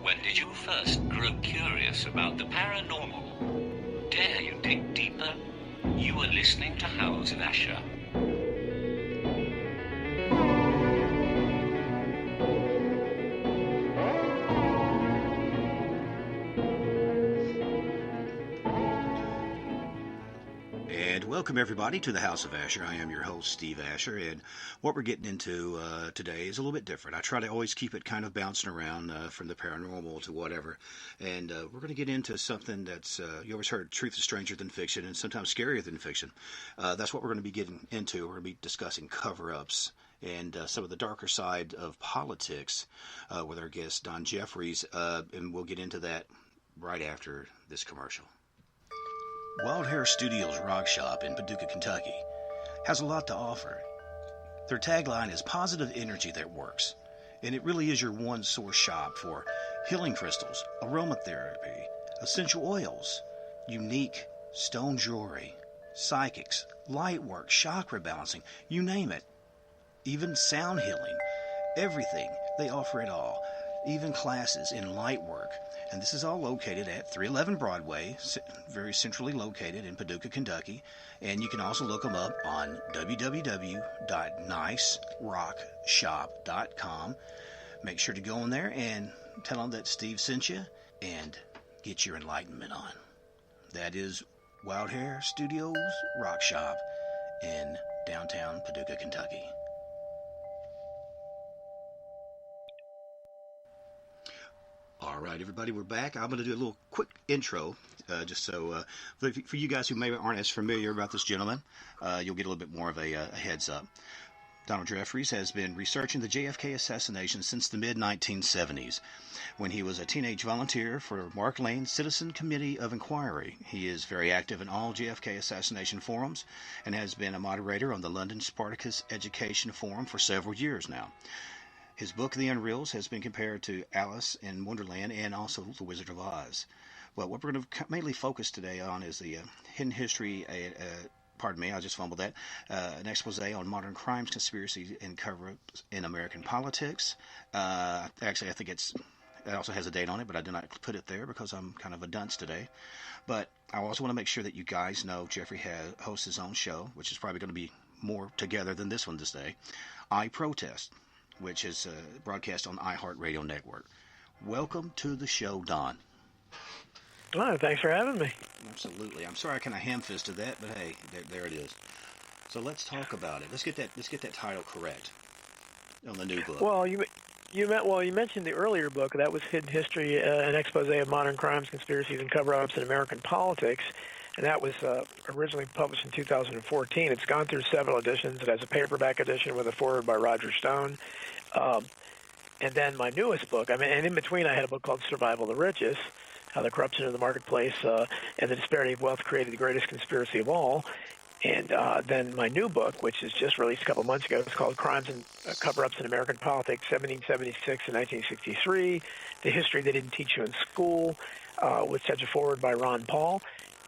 When did you first grow curious about the paranormal? Dare you dig deeper? You are listening to Howls and Asher. Welcome, everybody, to the House of Asher. I am your host, Steve Asher, and what we're getting into today is a little bit different. I try to always keep it kind of bouncing around from the paranormal to whatever, and we're going to get into something that's, you always heard, truth is stranger than fiction, and sometimes scarier than fiction. That's what we're going to be getting into. We're going to be discussing cover-ups and some of the darker side of politics with our guest, Don Jefferies, and we'll get into that right after this commercial. Wild Hair Studios Rock Shop in Paducah, Kentucky has a lot to offer. Their tagline is positive energy that works, and it really is your one-source shop for healing crystals, aromatherapy, essential oils, unique stone jewelry, psychics, light work, chakra balancing, you name it. Even sound healing, everything, they offer it all. Even classes in light work. And this is all located at 311 Broadway, very centrally located in Paducah, Kentucky. And you can also look them up on www.nicerockshop.com. Make sure to go in there and tell them that Steve sent you and get your enlightenment on. That is Wild Hair Studios Rock Shop in downtown Paducah, Kentucky. All right, everybody, we're back. I'm going to do a little quick intro, just so for you guys who maybe aren't as familiar about this gentleman, you'll get a little bit more of a heads up. Donald Jeffries has been researching the Jfk Assassination since the mid-1970s, when he was a teenage volunteer for Mark Lane's Citizen Committee of Inquiry. He is very active in all Jfk Assassination forums and has been a moderator on the London Spartacus Education Forum for several years now. His book, The Unreals, has been compared to Alice in Wonderland and also The Wizard of Oz. Well, what we're going to mainly focus today on is the hidden history, pardon me, I just fumbled that, an expose on modern crimes, conspiracies, and cover-ups in American politics. Actually, I think it also has a date on it, but I did not put it there because I'm kind of a dunce today. But I also want to make sure that you guys know Jeffrey hosts his own show, which is probably going to be more together than this one this day, I Protest, which is broadcast on the iHeartRadio network. Welcome to the show, Don. Oh, thanks for having me. Absolutely. I'm sorry I kind of ham-fisted that, but hey, there it is. So let's talk about it. Let's get that title correct on the new book. Well, you mentioned the earlier book. That was Hidden History, an expose of modern crimes, conspiracies, and cover-ups in American politics. And that was originally published in 2014. It's gone through several editions. It has a paperback edition with a foreword by Roger Stone. And then my newest book, and in between I had a book called Survival of the Richest, How the Corruption of the Marketplace and the Disparity of Wealth Created the Greatest Conspiracy of All. And then my new book, which is just released a couple months ago, it's called Crimes and Cover-Ups in American Politics, 1776 and 1963, The History They Didn't Teach You in School, with such a foreword by Ron Paul.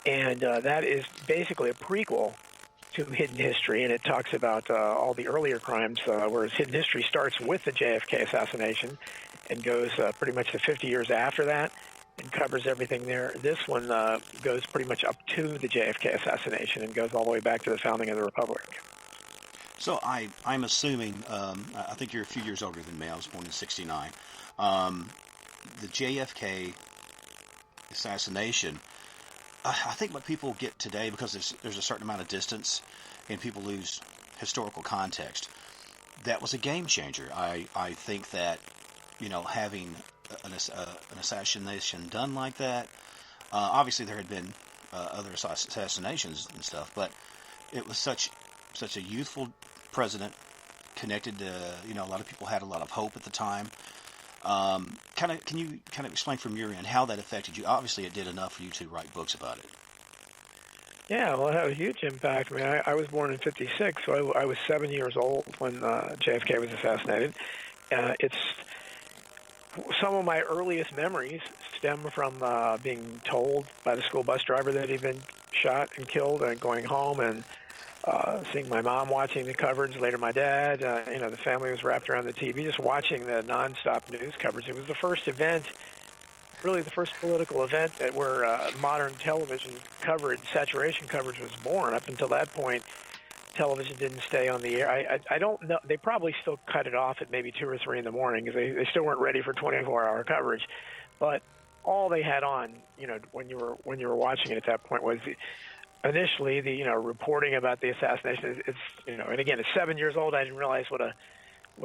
And that is basically a prequel to Hidden History, and it talks about all the earlier crimes, whereas Hidden History starts with the JFK assassination and goes pretty much to 50 years after that and covers everything there. This one goes pretty much up to the JFK assassination and goes all the way back to the founding of the Republic. So I'm assuming, I think you're a few years older than me. I was born in 1969. The JFK assassination, I think what people get today, because there's a certain amount of distance and people lose historical context, that was a game changer. I think that, having an assassination done like that, obviously there had been other assassinations and stuff, but it was such a youthful president, connected to, a lot of people had a lot of hope at the time. Can you explain from your end how that affected you? Obviously, it did enough for you to write books about it. Yeah, well, it had a huge impact. I mean, I was born in 1956, so I was 7 years old when JFK was assassinated. It's some of my earliest memories stem from being told by the school bus driver that he'd been shot and killed, and going home and seeing my mom watching the coverage, later my dad. The family was wrapped around the TV, just watching the nonstop news coverage. It was the first event really the first political event where modern television coverage, saturation coverage, was born. Up until that point, television didn't stay on the air. I don't know. They probably still cut it off at maybe 2 or 3 in the morning because they still weren't ready for 24-hour coverage. But all they had on, when you were watching it at that point was initially the reporting about the assassination. It's and again, at 7 years old, I didn't realize what a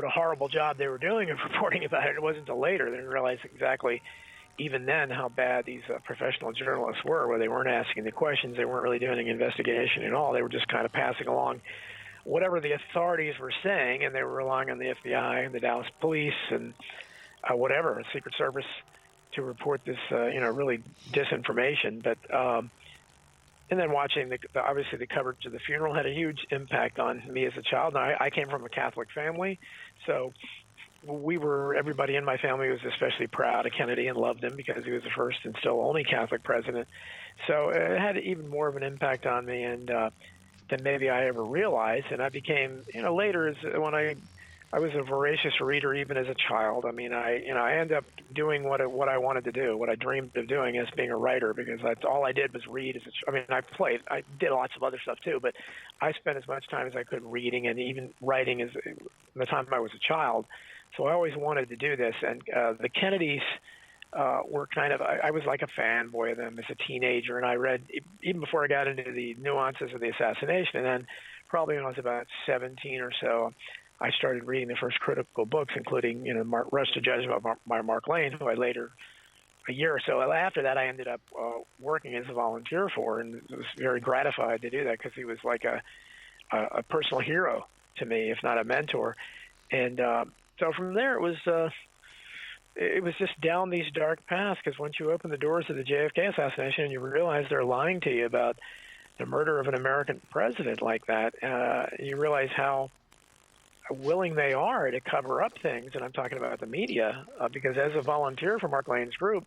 horrible job they were doing of reporting about it. It wasn't until later that I didn't realize exactly, even then, how bad these professional journalists were, where they weren't asking the questions, they weren't really doing an investigation at all. They were just kind of passing along whatever the authorities were saying, and they were relying on the FBI and the Dallas police and whatever, Secret Service, to report this, really disinformation. But and then watching obviously the coverage of the funeral had a huge impact on me as a child. Now, I came from a Catholic family, so everybody in my family was especially proud of Kennedy and loved him because he was the first and still only Catholic president. So it had even more of an impact on me than maybe I ever realized. And I became, later when I was a voracious reader even as a child. I mean, I ended up doing what I wanted to do, what I dreamed of doing as being a writer, because that's all I did was read. I did lots of other stuff too, but I spent as much time as I could reading and even writing as the time I was a child. So I always wanted to do this, and the Kennedys were kind of, I was like a fanboy of them as a teenager, and I read, even before I got into the nuances of the assassination, and then probably when I was about 17 or so, I started reading the first critical books, including, Rush to Judgment by Mark Lane, who I later, a year or so after that, I ended up working as a volunteer for, and was very gratified to do that because he was like a personal hero to me, if not a mentor. And so from there, it was just down these dark paths, because once you open the doors of the JFK assassination and you realize they're lying to you about the murder of an American president like that, you realize how willing they are to cover up things. And I'm talking about the media, because as a volunteer for Mark Lane's group,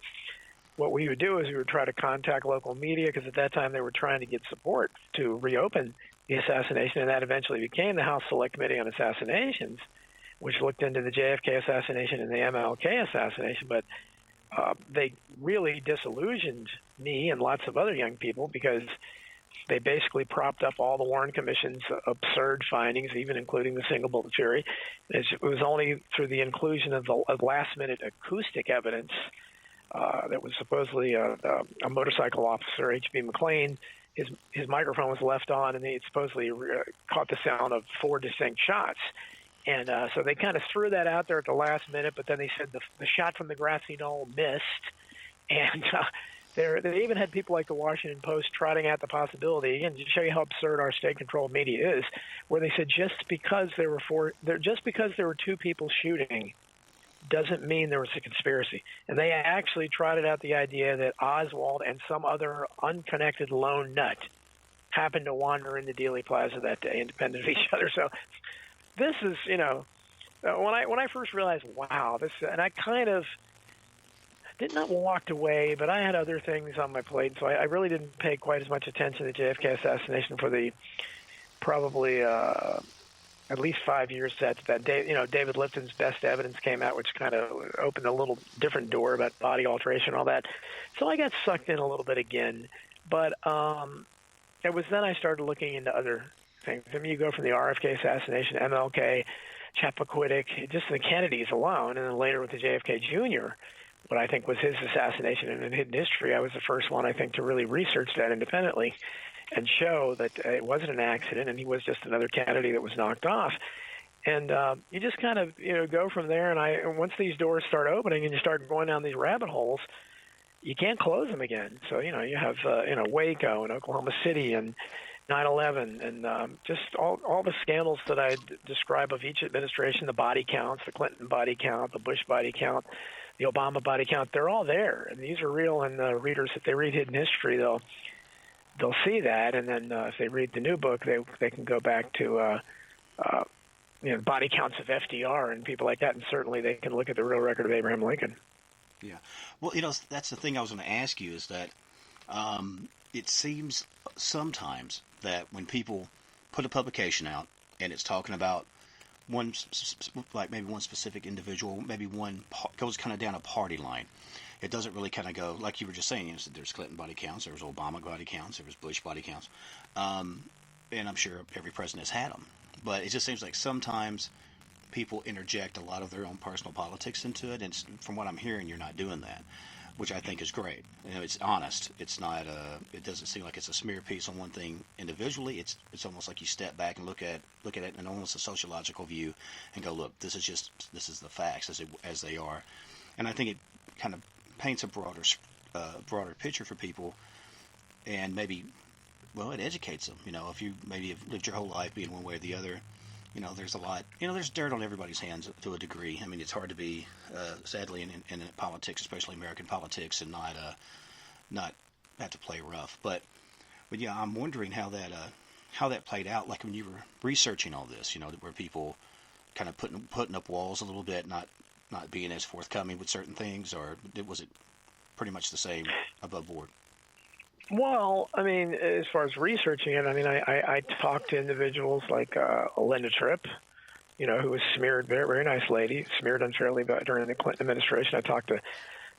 what we would do is we would try to contact local media, because at that time they were trying to get support to reopen the assassination, and that eventually became the House Select Committee on Assassinations, which looked into the JFK assassination and the MLK assassination. But they really disillusioned me and lots of other young people, because they basically propped up all the Warren Commission's absurd findings, even including the single bullet theory. It was only through the inclusion of the last-minute acoustic evidence that was supposedly a motorcycle officer, H.B. McLean. His microphone was left on, and he supposedly caught the sound of 4 distinct shots. And so they kind of threw that out there at the last minute, but then they said the shot from the grassy knoll missed. And they even had people like the Washington Post trotting out the possibility, again, to show you how absurd our state-controlled media is, where they said just because there were 2 people shooting doesn't mean there was a conspiracy. And they actually trotted out the idea that Oswald and some other unconnected lone nut happened to wander into Dealey Plaza that day, independent of each other. So this is, when I first realized, wow, this, and I kind of did not walked away, but I had other things on my plate, so I really didn't pay quite as much attention to the JFK assassination for the probably at least 5 years since that day. David Lipton's Best Evidence came out, which kind of opened a little different door about body alteration and all that. So I got sucked in a little bit again, but it was then I started looking into other things. I mean, you go from the RFK assassination, MLK, Chappaquiddick, just the Kennedys alone, and then later with the JFK Jr., what I think was his assassination in Hidden History. I was the first one, I think, to really research that independently and show that it wasn't an accident and he was just another Kennedy that was knocked off. And you just kind of go from there. And once these doors start opening and you start going down these rabbit holes, you can't close them again. So you have Waco and Oklahoma City and 9/11 and just all the scandals that I describe of each administration, the body counts, the Clinton body count, the Bush body count, the Obama body count, they're all there. And these are real, and readers, if they read Hidden History, they'll see that. And then if they read the new book, they can go back to body counts of FDR and people like that, and certainly they can look at the real record of Abraham Lincoln. Yeah. Well, that's the thing I was going to ask you, is that it seems sometimes that when people put a publication out and it's talking about maybe one specific individual, maybe one goes kind of down a party line, it doesn't really kind of go, like you were just saying, there's Clinton body counts, there was Obama body counts, there was Bush body counts, and I'm sure every president has had them. But it just seems like sometimes people interject a lot of their own personal politics into it, and from what I'm hearing, you're not doing that, which I think is great. It's honest. It's not. It doesn't seem like it's a smear piece on one thing individually. It's almost like you step back and look at it in almost a sociological view, and go, look, this is the facts as they are, and I think it kind of paints a broader picture for people, and maybe, well, it educates them. If you maybe have lived your whole life being one way or the other, there's a lot, there's dirt on everybody's hands to a degree. I mean, it's hard to be, sadly, in politics, especially American politics, and not have to play rough. But yeah, I'm wondering how that played out, like when you were researching all this, where people kind of putting up walls a little bit, not being as forthcoming with certain things, or was it pretty much the same above board? Well, I mean, as far as researching it, I mean, I talked to individuals like Linda Tripp, who was smeared, very, very nice lady, smeared unfairly during the Clinton administration. I talked to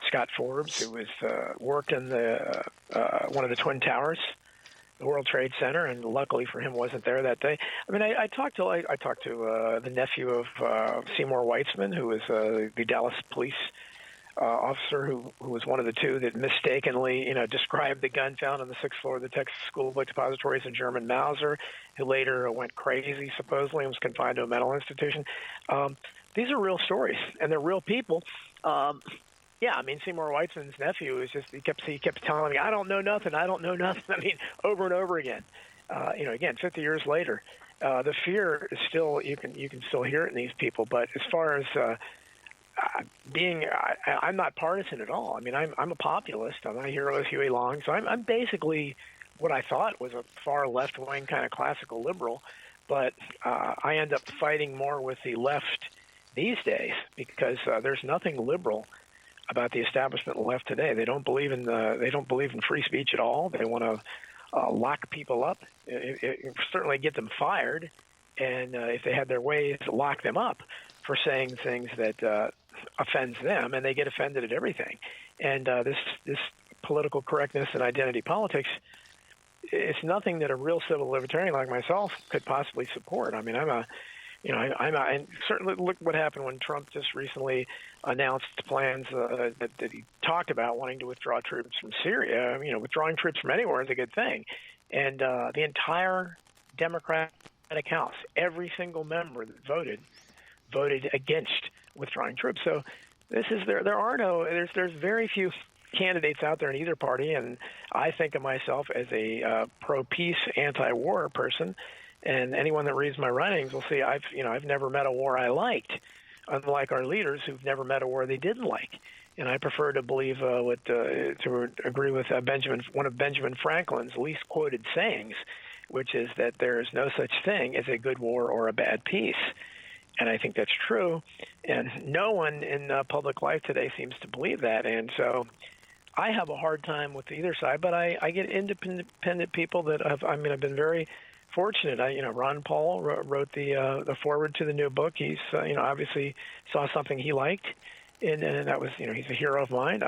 Scott Forbes, who was worked in the one of the Twin Towers, the World Trade Center, and luckily for him wasn't there that day. I mean, I talked to the nephew of Seymour Weitzman, who was the Dallas police officer who was one of the two that mistakenly, described the gun found on the 6th floor of the Texas School Book Depository as a German Mauser, who later went crazy, supposedly, and was confined to a mental institution. These are real stories, and they're real people. Yeah, I mean, Seymour Weitzman's nephew is just, he kept telling me, I don't know nothing. I mean, over and over again. Again, 50 years later, the fear is still, you can still hear it in these people. But as far as I'm not partisan at all. I mean, I'm a populist. My hero is Huey Long. So I'm basically what I thought was a far left-wing kind of classical liberal. But I end up fighting more with the left these days because there's nothing liberal about the establishment left today. They don't believe in free speech at all. They want to lock people up, certainly get them fired, and if they had their ways, lock them up for saying things that offends them, and they get offended at everything. And this political correctness and identity politics, it's nothing that a real civil libertarian like myself could possibly support. I mean, and certainly look what happened when Trump just recently announced plans that he talked about wanting to withdraw troops from Syria. Withdrawing troops from anywhere is a good thing. And the entire Democratic House, every single member that voted against withdrawing troops. So this is there's very few candidates out there in either party, and I think of myself as a pro-peace, anti-war person. And anyone that reads my writings will see I've never met a war I liked, unlike our leaders who've never met a war they didn't like. And I prefer to believe to agree with one of Benjamin Franklin's least quoted sayings, which is that there is no such thing as a good war or a bad peace. And I think that's true. And no one in public life today seems to believe that. And so I have a hard time with either side, but I get independent people that I've been very fortunate. Ron Paul wrote the foreword to the new book. He's, obviously saw something he liked, and that was, he's a hero of mine.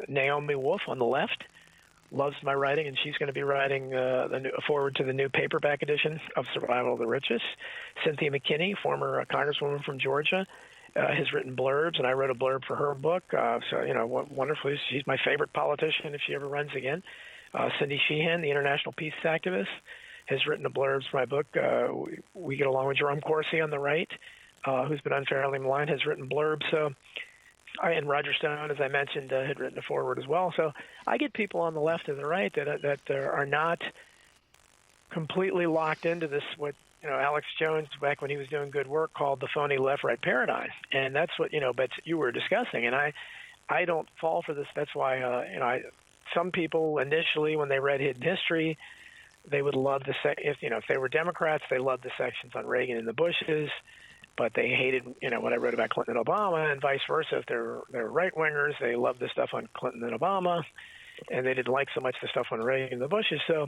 Naomi Wolf on the left loves my writing, and she's going to be writing a foreword to the new paperback edition of Survival of the Richest. Cynthia McKinney, former congresswoman from Georgia, has written blurbs, and I wrote a blurb for her book. Wonderfully, she's my favorite politician if she ever runs again. Cindy Sheehan, the international peace activist, has written the blurbs for my book. We Get Along with Jerome Corsi on the right, who's been unfairly maligned, has written blurbs. So, and Roger Stone, as I mentioned, had written a foreword as well. So I get people on the left and the right that are not completely locked into this, what Alex Jones, back when he was doing good work, called the phony left-right paradigm. And that's what, but you were discussing. And I don't fall for this. That's why, some people initially, when they read Hidden History, they would love if they were Democrats, they loved the sections on Reagan and the Bushes, but they hated, what I wrote about Clinton and Obama, and vice versa. If they're right-wingers, they loved the stuff on Clinton and Obama, and they didn't like so much the stuff on Reagan and the Bushes. So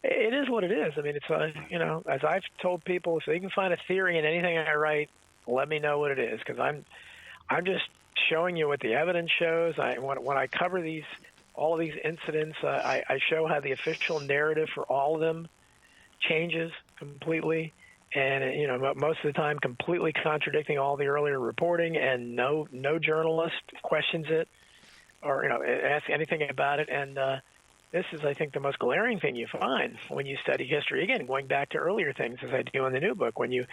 it is what it is. I mean, it's, as I've told people, if they can find a theory in anything I write, let me know what it is, because I'm just showing you what the evidence shows. When I cover all of these incidents, I show how the official narrative for all of them changes completely, and most of the time completely contradicting all the earlier reporting, and no journalist questions it or asks anything about it. And this is, I think, the most glaring thing you find when you study history. Again, going back to earlier things, as I do in the new book, when you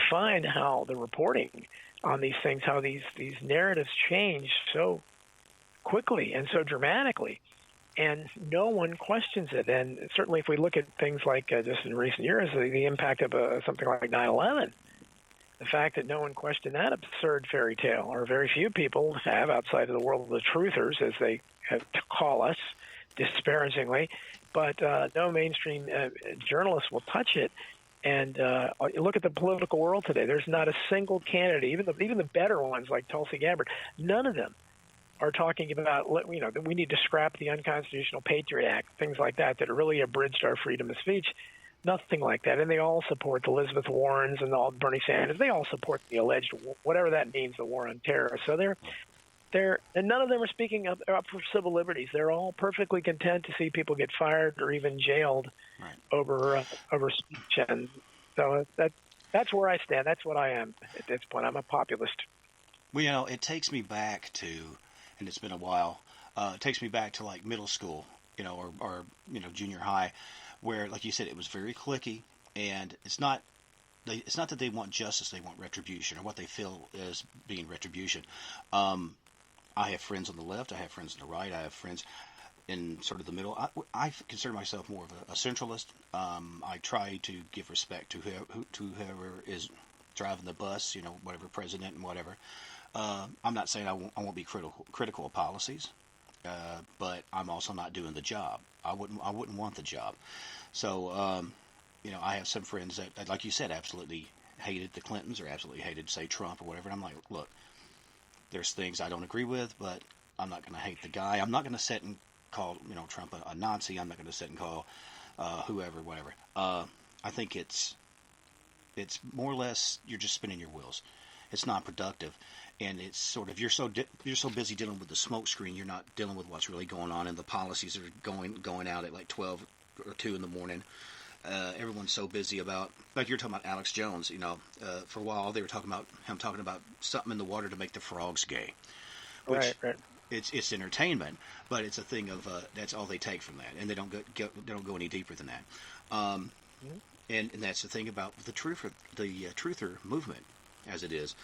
find how the reporting on these things, how these narratives change so quickly and so dramatically, and no one questions it. And certainly if we look at things like just in recent years, the impact of something like 9/11, the fact that no one questioned that absurd fairy tale, or very few people have outside of the world of the truthers, as they have to call us disparagingly, but no mainstream journalists will touch it. And look at the political world today. There's not a single candidate, even the better ones like Tulsi Gabbard, none of them are talking about, that we need to scrap the unconstitutional Patriot Act, things like that really abridged our freedom of speech. Nothing like that. And they all support the Elizabeth Warrens and all Bernie Sanders. They all support the alleged, whatever that means, the war on terror. So and none of them are speaking up for civil liberties. They're all perfectly content to see people get fired or even jailed over speech. And so that's where I stand. That's what I am at this point. I'm a populist. Well, it takes me back to, and it's been a while, it takes me back to like middle school, or junior high, where, like you said, it was very cliquey, and it's not that they want justice, they want retribution, or what they feel is being retribution. I have friends on the left, I have friends on the right, I have friends in sort of the middle. I consider myself more of a centralist. I try to give respect to whoever is driving the bus, whatever president and whatever. I'm not saying I won't be critical of policies, but I'm also not doing the job. I wouldn't want the job. So, I have some friends that, like you said, absolutely hated the Clintons or absolutely hated, say, Trump or whatever. And I'm like, look, there's things I don't agree with, but I'm not going to hate the guy. I'm not going to sit and call, Trump a Nazi. I'm not going to sit and call whoever, whatever. I think it's more or less you're just spinning your wheels. It's not productive, and it's sort of you're so busy dealing with the smoke screen, you're not dealing with what's really going on, and the policies are going out at like 12 or 2 in the morning. Everyone's so busy about, like you're talking about Alex Jones. For a while they were talking about him talking about something in the water to make the frogs gay. Which, right. It's entertainment, but it's a thing of that's all they take from that, and they don't go any deeper than that. And that's the thing about the truther movement, as it is.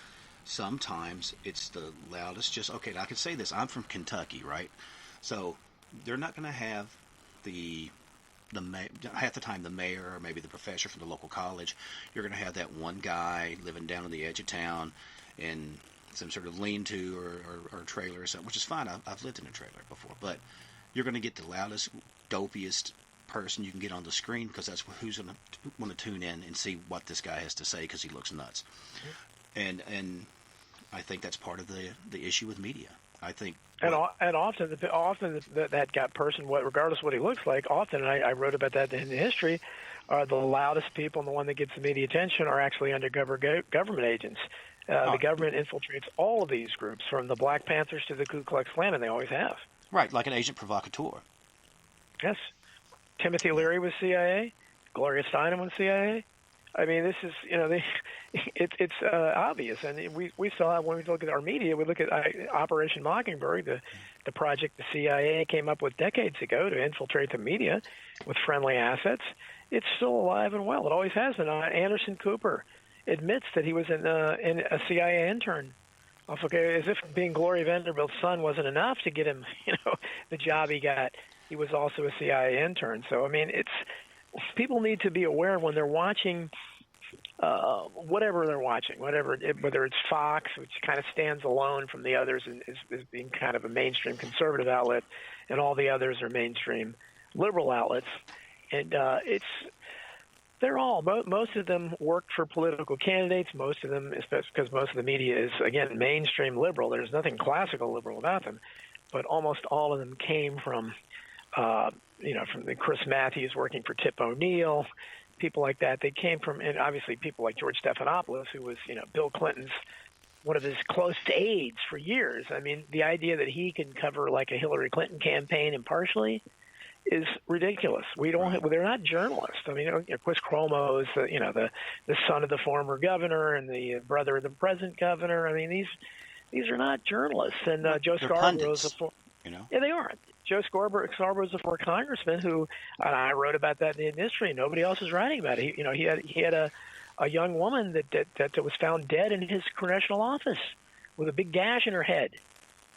Sometimes it's the loudest. Just okay, I can say this. I'm from Kentucky, right? So they're not going to have half the time the mayor or maybe the professor from the local college. You're going to have that one guy living down on the edge of town in some sort of lean-to or trailer or something, which is fine. I've lived in a trailer before, but you're going to get the loudest, dopiest person you can get on the screen, because that's who's going to want to tune in and see what this guy has to say, because he looks nuts. And I think that's part of the issue with media. I think, and often that person, regardless of what he looks like, often, and I wrote about that in the history, the loudest people and the one that gets the media attention are actually undercover government agents. The government infiltrates all of these groups, from the Black Panthers to the Ku Klux Klan, and they always have. Right, like an agent provocateur. Yes. Timothy Leary was CIA. Gloria Steinem was CIA. I mean, this is, it's obvious. And we saw, when we look at our media, we look at Operation Mockingbird, the project the CIA came up with decades ago to infiltrate the media with friendly assets. It's still alive and well. It always has been. Anderson Cooper admits that he was a CIA intern. Okay, as if being Gloria Vanderbilt's son wasn't enough to get him, the job he got. He was also a CIA intern. So, I mean, people need to be aware when they're watching whatever they're watching, whether it's Fox, which kind of stands alone from the others and is being kind of a mainstream conservative outlet, and all the others are mainstream liberal outlets. And they're all, most of them work for political candidates. Most of them, especially because most of the media is, again, mainstream liberal. There's nothing classical liberal about them. But almost all of them came from, from the Chris Matthews working for Tip O'Neill, people like that. They came from, and obviously people like George Stephanopoulos, who was, Bill Clinton's one of his close aides for years. I mean, the idea that he can cover like a Hillary Clinton campaign impartially is ridiculous. We don't. Right. They're not journalists. I mean, Chris Cuomo is the son of the former governor and the brother of the present governor. I mean, these are not journalists. And Joe Scarborough is yeah, they are. Joe Scarborough is a former congressman who, and I wrote about that in the history. Nobody else is writing about it. He had a young woman that was found dead in his congressional office with a big gash in her head,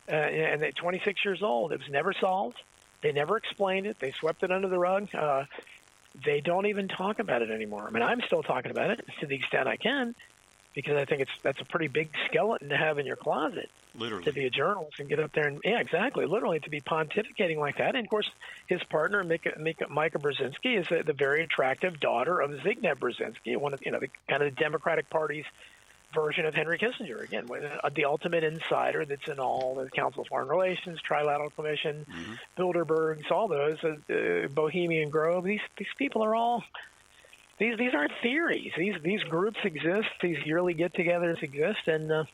and at 26 years old. It was never solved. They never explained it. They swept it under the rug. They don't even talk about it anymore. I mean, I'm still talking about it to the extent I can, because I think that's a pretty big skeleton to have in your closet. Literally. To be a journalist and get up there and, yeah, exactly, literally to be pontificating like that. And, of course, his partner, Micah Brzezinski, is the very attractive daughter of Zbigniew Brzezinski, one of the kind of the Democratic Party's version of Henry Kissinger. Again, the ultimate insider that's in all the Council of Foreign Relations, Trilateral Commission, Bilderbergs, all those, Bohemian Grove. These people are all. These aren't theories. These groups exist. These yearly get-togethers exist, and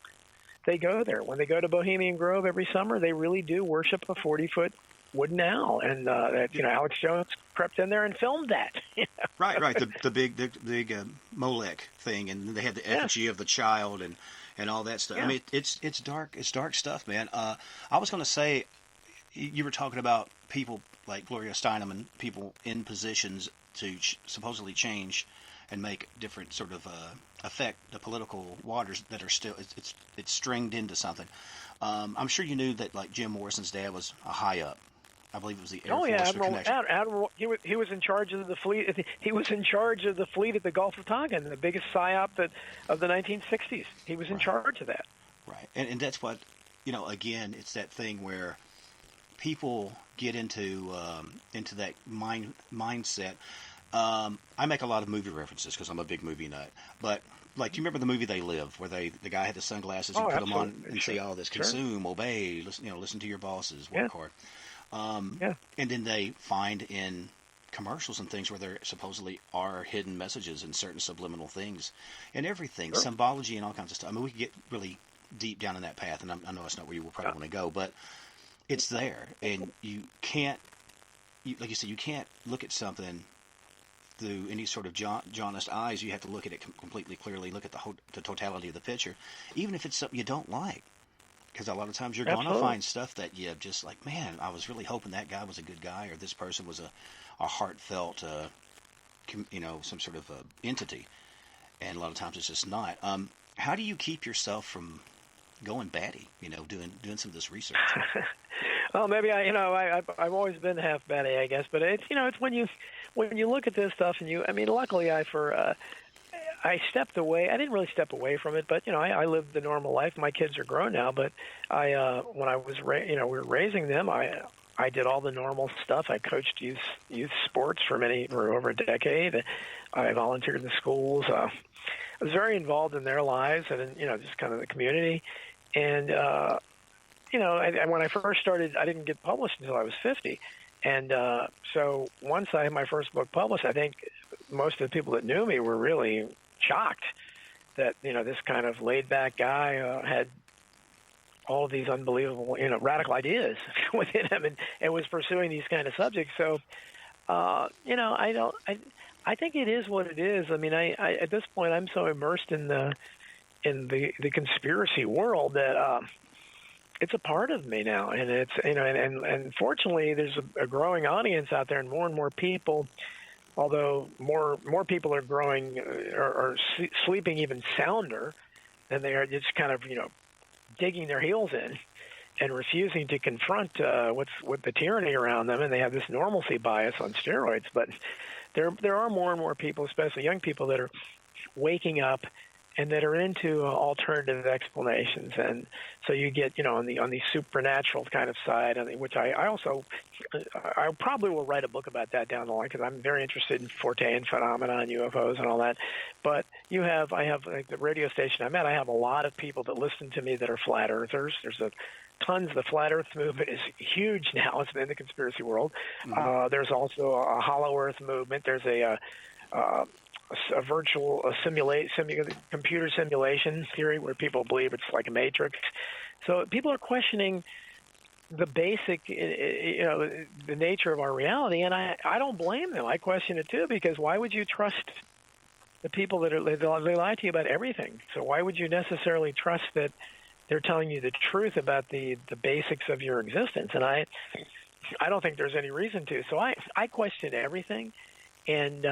they go there. When they go to Bohemian Grove every summer, they really do worship a 40-foot wooden owl, and Alex Jones crept in there and filmed that. Right. The big Molech thing, and they had the effigy of the child and all that stuff. Yeah. I mean, it's dark stuff, man. I was going to say, you were talking about people like Gloria Steinem and people in positions to supposedly change and make different sort of affect the political waters that are still it's stringed into something. I'm sure you knew that like Jim Morrison's dad was a high up. I believe it was the Air Force. Admiral. He was in charge of the fleet. He was in charge of the fleet at the Gulf of Tonkin, the biggest psyop of the 1960s. He was in charge of that. Right, and that's what Again, it's that thing where people get into that mindset. I make a lot of movie references because I'm a big movie nut. But like, do you remember the movie They Live, where the guy had the sunglasses, you put them on and say all this: consume, obey, listen to your bosses, work hard. And then they find in commercials and things where there supposedly are hidden messages and certain subliminal things and everything, symbology and all kinds of stuff. I mean, we could get really deep down in that path, and I know that's not where you will probably want to go, but it's there, and you can't, like you said, you can't look at something through any sort of jaundiced eyes. You have to look at it completely clearly, look at the totality of the picture, even if it's something you don't like. Because a lot of times you're going to find stuff that you just like, man, I was really hoping that guy was a good guy, or this person was a heartfelt, some sort of entity. And a lot of times it's just not. How do you keep yourself from going batty, doing some of this research? Well, maybe I've always been half batty, I guess. But it's when you look at this stuff and luckily I stepped away. I didn't really step away from it, but I lived the normal life. My kids are grown now, but when I was we were raising them, I did all the normal stuff. I coached youth sports for over a decade. I volunteered in the schools. I was very involved in their lives and just kind of the community. And when I first started, I didn't get published until I was 50. And so once I had my first book published, I think most of the people that knew me were really shocked that this kind of laid-back guy had all of these unbelievable radical ideas within him and was pursuing these kind of subjects. So I think it is what it is. I mean, I at this point I'm so immersed in the conspiracy world that it's a part of me now, and it's and fortunately there's a growing audience out there, and more people. Although more people are growing or sleeping even sounder than they are, just kind of digging their heels in and refusing to confront with the tyranny around them, and they have this normalcy bias on steroids. But there are more and more people, especially young people, that are waking up and that are into alternative explanations. And so you get, on the supernatural kind of side, which I probably will write a book about that down the line because I'm very interested in Fortean phenomena and UFOs and all that. But I have like the radio station I'm at, I have a lot of people that listen to me that are flat earthers. There's tons. The flat earth movement is huge now. It's in the conspiracy world. Mm-hmm. There's also a hollow earth movement. There's a virtual computer simulation theory where people believe it's like a matrix. So people are questioning the basic, the nature of our reality, and I don't blame them. I question it too, because why would you trust the people that they lie to you about everything? So why would you necessarily trust that they're telling you the truth about the basics of your existence? And I don't think there's any reason to. So I question everything, and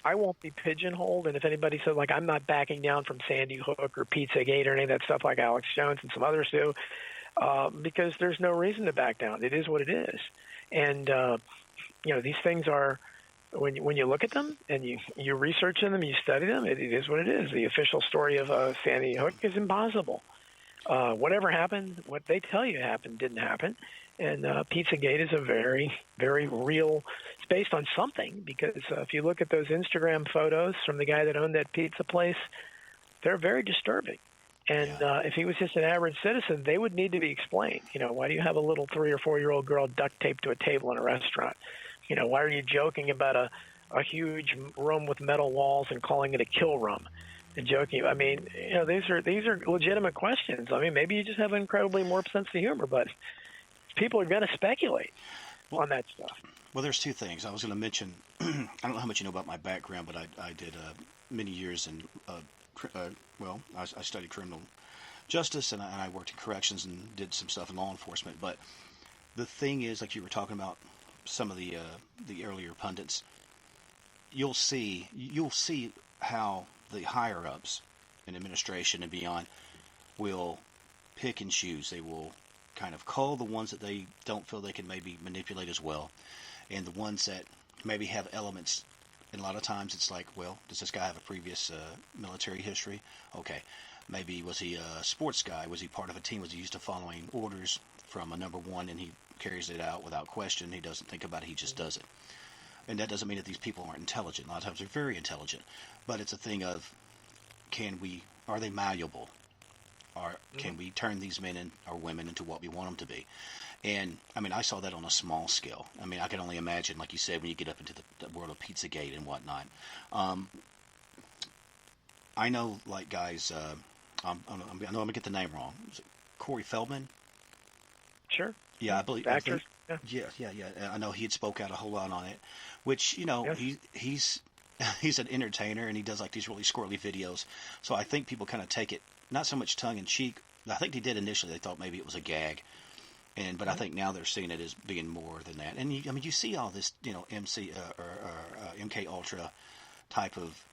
I won't be pigeonholed. And if anybody says, like, I'm not backing down from Sandy Hook or Pizzagate or any of that stuff like Alex Jones and some others do, because there's no reason to back down. It is what it is. And, these things are, when you look at them and you research them and you study them, it is what it is. The official story of Sandy Hook is impossible. Whatever happened, what they tell you happened, didn't happen. And Pizzagate is a very, very real, it's based on something, because if you look at those Instagram photos from the guy that owned that pizza place, they're very disturbing. And if he was just an average citizen, they would need to be explained. Why do you have a little 3 or 4-year-old girl duct taped to a table in a restaurant? Why are you joking about a huge room with metal walls and calling it a kill room? And joking. I mean, these are legitimate questions. I mean, maybe you just have an incredibly warped sense of humor, but people are going to speculate on that stuff. Well, there's two things. I was going to mention, I don't know how much you know about my background, but I did many years in, I studied criminal justice, and I worked in corrections and did some stuff in law enforcement. But the thing is, like you were talking about some of the earlier pundits, you'll see how the higher-ups in administration and beyond will pick and choose. They will kind of call the ones that they don't feel they can maybe manipulate as well, and the ones that maybe have elements. And a lot of times it's like, well, does this guy have a previous military history? Okay, maybe was he a sports guy? Was he part of a team? Was he used to following orders from a number one, and he carries it out without question? He doesn't think about it, he just does it. And that doesn't mean that these people aren't intelligent. A lot of times they're very intelligent, but it's a thing of, are they malleable? Or can we turn these men or women into what we want them to be? And, I mean, I saw that on a small scale. I mean, I can only imagine, like you said, when you get up into the world of Pizzagate and whatnot. I know, like, guys, I know I'm going to get the name wrong. Is it Corey Feldman? Sure. Yeah, I believe. Actors. Yeah. I know he had spoke out a whole lot on it, which, he's an entertainer, and he does, like, these really squirrely videos. So I think people kind of take it not so much tongue-in-cheek. I think they did initially. They thought maybe it was a gag. But I think now they're seeing it as being more than that. And you see all this, MK Ultra type of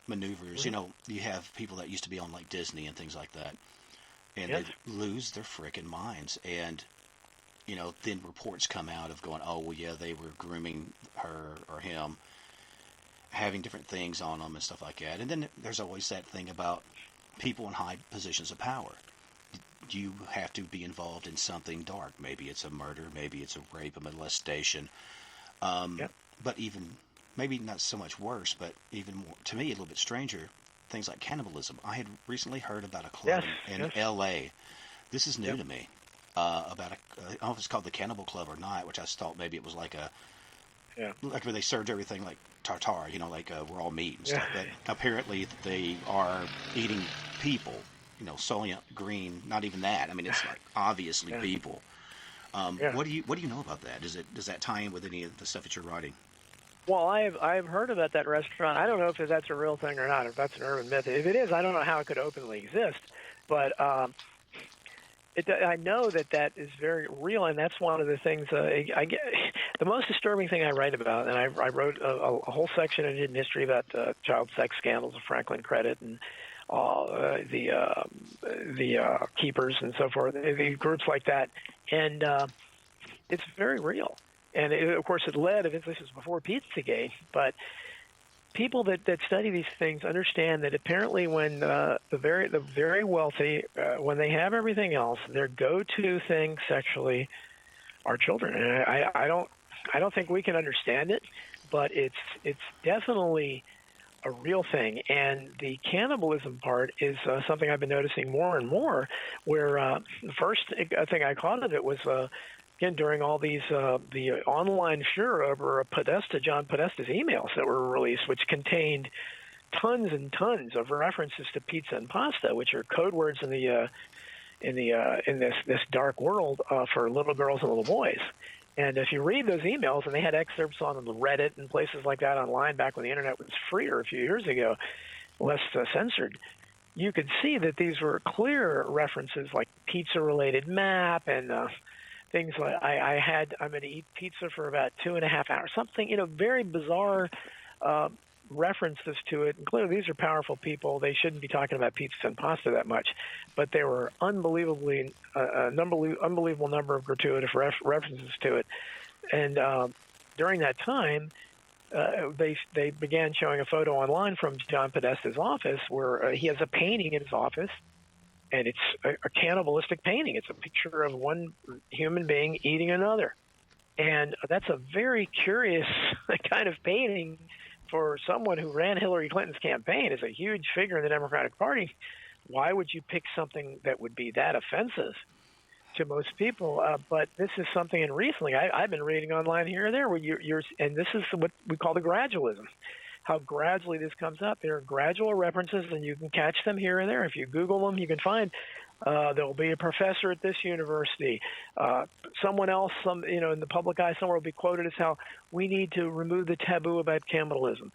maneuvers. Mm-hmm. You have people that used to be on like Disney and things like that, and they lose their frickin' minds. And then reports come out of going, oh well, yeah, they were grooming her or him, having different things on them and stuff like that. And then there's always that thing about people in high positions of power. You have to be involved in something dark. Maybe it's a murder, maybe it's a rape, a molestation. But even, maybe not so much worse, but even more, to me, a little bit stranger, things like cannibalism. I had recently heard about a club in L.A. This is new to me. About I don't know if it's called the Cannibal Club or not, which I thought maybe it was like like where they served everything like tartare, like we're all meat and stuff. But apparently they are eating people. Soylent Green, not even that. I mean, it's like obviously people. What do you know about that? Does that tie in with any of the stuff that you're writing? Well, I've heard about that restaurant. I don't know if that's a real thing or not. If that's an urban myth, if it is, I don't know how it could openly exist. But I know that is very real, and that's one of the things I get. The most disturbing thing I write about, and I wrote a whole section in Hidden History about child sex scandals of Franklin Credit and the keepers and so forth, the groups like that, and it's very real. And of course, it led. This was before Pizzagate, but people that study these things understand that apparently, when the very wealthy, when they have everything else, their go-to thing sexually are children. And I don't think we can understand it, but it's definitely a real thing. And the cannibalism part is something I've been noticing more and more, where the first thing I caught of it was again, during all these the online furor over John Podesta's emails that were released, which contained tons and tons of references to pizza and pasta, which are code words in this dark world for little girls and little boys. And if you read those emails, and they had excerpts on Reddit and places like that online back when the internet was freer a few years ago, less censored, you could see that these were clear references like pizza-related map and things like I'm going to eat pizza for about 2.5 hours, something, very bizarre references to it. And clearly these are powerful people. They shouldn't be talking about pizza and pasta that much, but there were unbelievable number of gratuitous references to it. And during that time, they began showing a photo online from John Podesta's office where he has a painting in his office, and it's a cannibalistic painting. It's a picture of one human being eating another. And that's a very curious kind of painting for someone who ran Hillary Clinton's campaign as a huge figure in the Democratic Party. Why would you pick something that would be that offensive to most people? But this is something, and recently I've been reading online here and there where and this is what we call the gradualism, how gradually this comes up. There are gradual references, and you can catch them here and there. If you Google them, you can find there'll be a professor at this university. Someone else, in the public eye somewhere will be quoted as how we need to remove the taboo about cannibalism.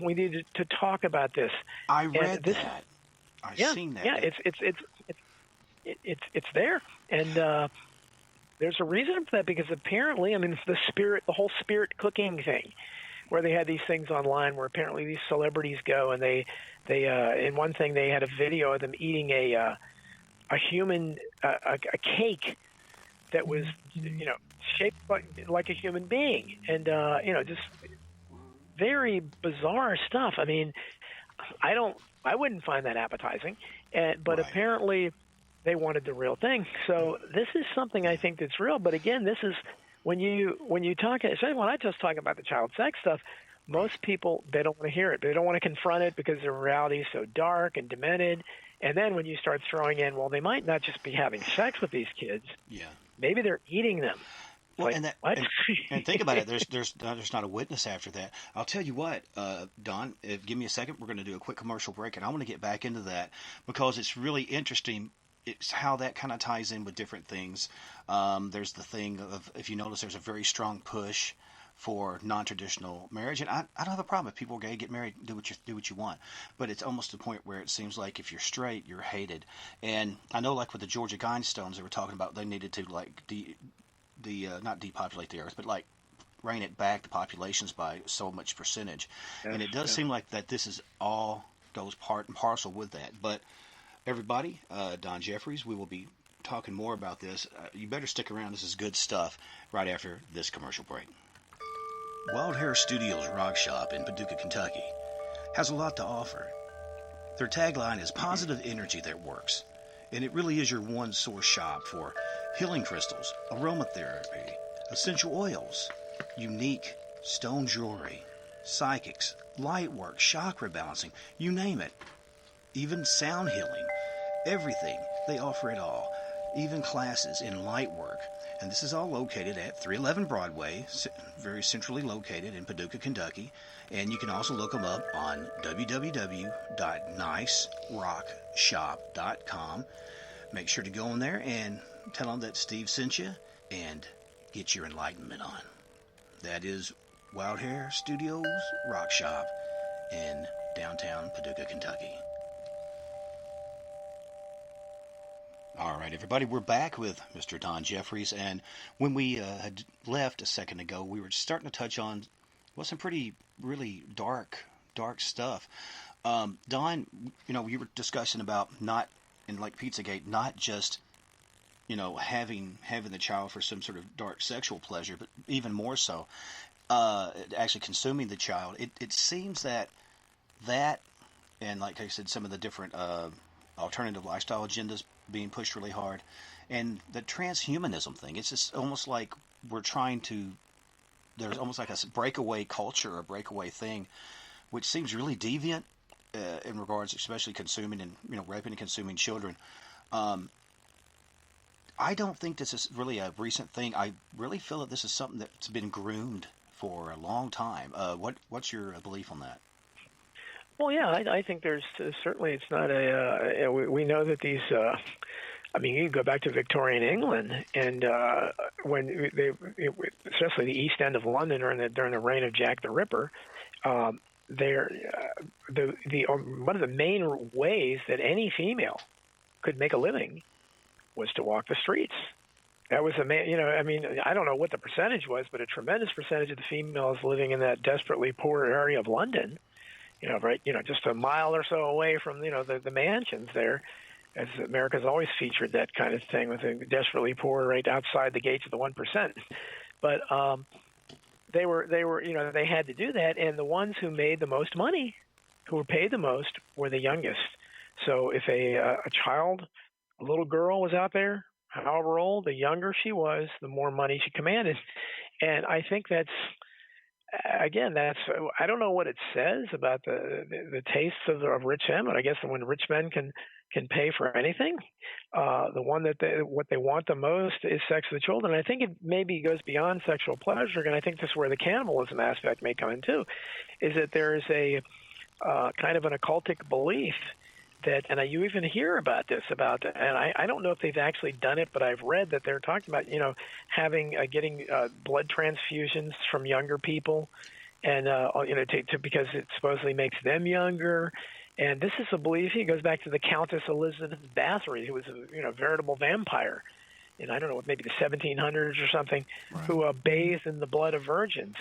We need to talk about this. I read that. I've seen that. Yeah, it's there, and there's a reason for that, because apparently, the whole spirit cooking thing, where they had these things online where apparently these celebrities go and they in one thing they had a video of them eating a human a cake that was shaped like a human being, and just very bizarre stuff. I wouldn't find that appetizing, but Right. Apparently they wanted the real thing. So this is something I think that's real. But again, this is when you talk, especially when I just talk about the child sex stuff, most people, they don't want to hear it. They don't want to confront it because the reality is so dark and demented. And then when you start throwing in, well, they might not just be having sex with these kids. Yeah. Maybe they're eating them. Well, Like, and think about it. There's not a witness after that. I'll tell you what, Don. Give me a second. We're going to do a quick commercial break, and I want to get back into that because it's really interesting. It's how that kind of ties in with different things. There's the thing of, if you notice, there's a very strong push for non-traditional marriage, and I don't have a problem if people are gay, get married, do what you want. But it's almost to the point where it seems like if you're straight, you're hated. And I know, like with the Georgia Guidestones, they were talking about they needed to not depopulate the earth, but like rein it back, the populations by so much percentage. Yes, and it does seem like that this is all goes part and parcel with that. But everybody, Don Jefferies, we will be talking more about this. You better stick around. This is good stuff right after this commercial break. Wild Hair Studios Rock Shop in Paducah, Kentucky has a lot to offer. Their tagline is positive energy that works, and it really is your one-source shop for healing crystals, aromatherapy, essential oils, unique stone jewelry, psychics, light work, chakra balancing, you name it. Even sound healing, everything. They offer it all, even classes in light work. And this is all located at 311 Broadway, very centrally located in Paducah, Kentucky. And you can also look them up on www.nicerockshop.com. Make sure to go in there and tell them that Steve sent you and get your enlightenment on. That is Wild Hair Studios Rock Shop in downtown Paducah, Kentucky. All right, everybody, we're back with Mr. Don Jefferies, and when we had left a second ago, we were starting to touch on some really dark stuff. Don, you were discussing about not, in like Pizzagate, not just, having the child for some sort of dark sexual pleasure, but even more so, actually consuming the child. It seems that, and like I said, some of the different alternative lifestyle agendas being pushed really hard, and the transhumanism thing, it's just almost like there's almost like a breakaway culture, a breakaway thing, which seems really deviant in regards, especially consuming and raping and consuming children. I don't think this is really a recent thing. I really feel that this is something that's been groomed for a long time. What's your belief on that? Well, yeah, I think there's certainly it's not a. We know that these. I mean, you go back to Victorian England, and when especially the East End of London during the reign of Jack the Ripper, there one of the main ways that any female could make a living was to walk the streets. That was I mean, I don't know what the percentage was, but a tremendous percentage of the females living in that desperately poor area of London, just a mile or so away from, the mansions there, as America's always featured that kind of thing with the desperately poor right outside the gates of the 1%. But they were, they had to do that, and the ones who made the most money, who were paid the most, were the youngest. So if a little girl was out there, however old, the younger she was, the more money she commanded. And I think that's I don't know what it says about the tastes of rich men, but I guess when rich men can pay for anything, the one what they want the most is sex with children. I think it maybe goes beyond sexual pleasure, and I think this is where the cannibalism aspect may come in too, is that there is a kind of an occultic belief that, and you even hear about this, and I don't know if they've actually done it, but I've read that they're talking about, getting blood transfusions from younger people, and because it supposedly makes them younger. And this is a belief. It goes back to the Countess Elizabeth Bathory, who was a veritable vampire in, I don't know, maybe the 1700s or something, right, who bathed in the blood of virgins.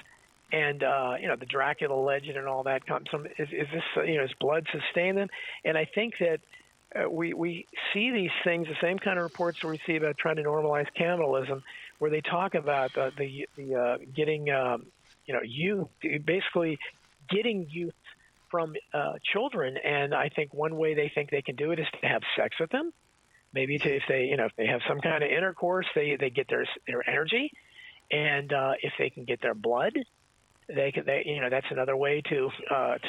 And, the Dracula legend and all that comes from, is this, does blood sustain them? And I think that we see these things, the same kind of reports we see about trying to normalize cannibalism, where they talk about the getting, youth, basically getting youth from children. And I think one way they think they can do it is to have sex with them. Maybe if they have some kind of intercourse, they get their energy. And if they can get their blood, that's another way to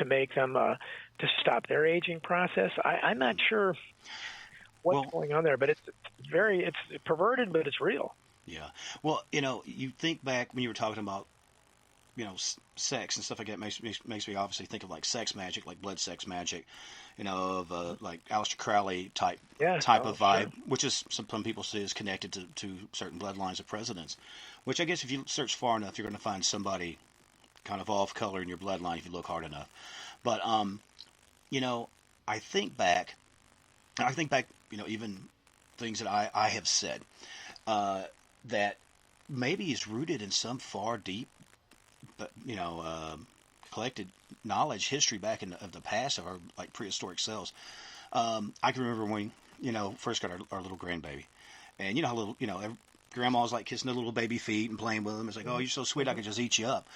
make them to stop their aging process. I'm not sure what's going on there, but it's perverted, but it's real. Yeah. Well, you think back when you were talking about sex and stuff like that, makes me obviously think of like sex magic, like blood sex magic, of like Aleister Crowley type of vibe, sure, which is some people say is connected to certain bloodlines of presidents. Which I guess if you search far enough, you're going to find somebody kind of off color in your bloodline if you look hard enough. But I think back, even things that I have said that maybe is rooted in some far deep, but collected knowledge, history back of the past of our like prehistoric selves. I can remember when first got our little grandbaby, and how little grandma's like kissing the little baby feet and playing with them. It's like, oh, you're so sweet, I could just eat you up.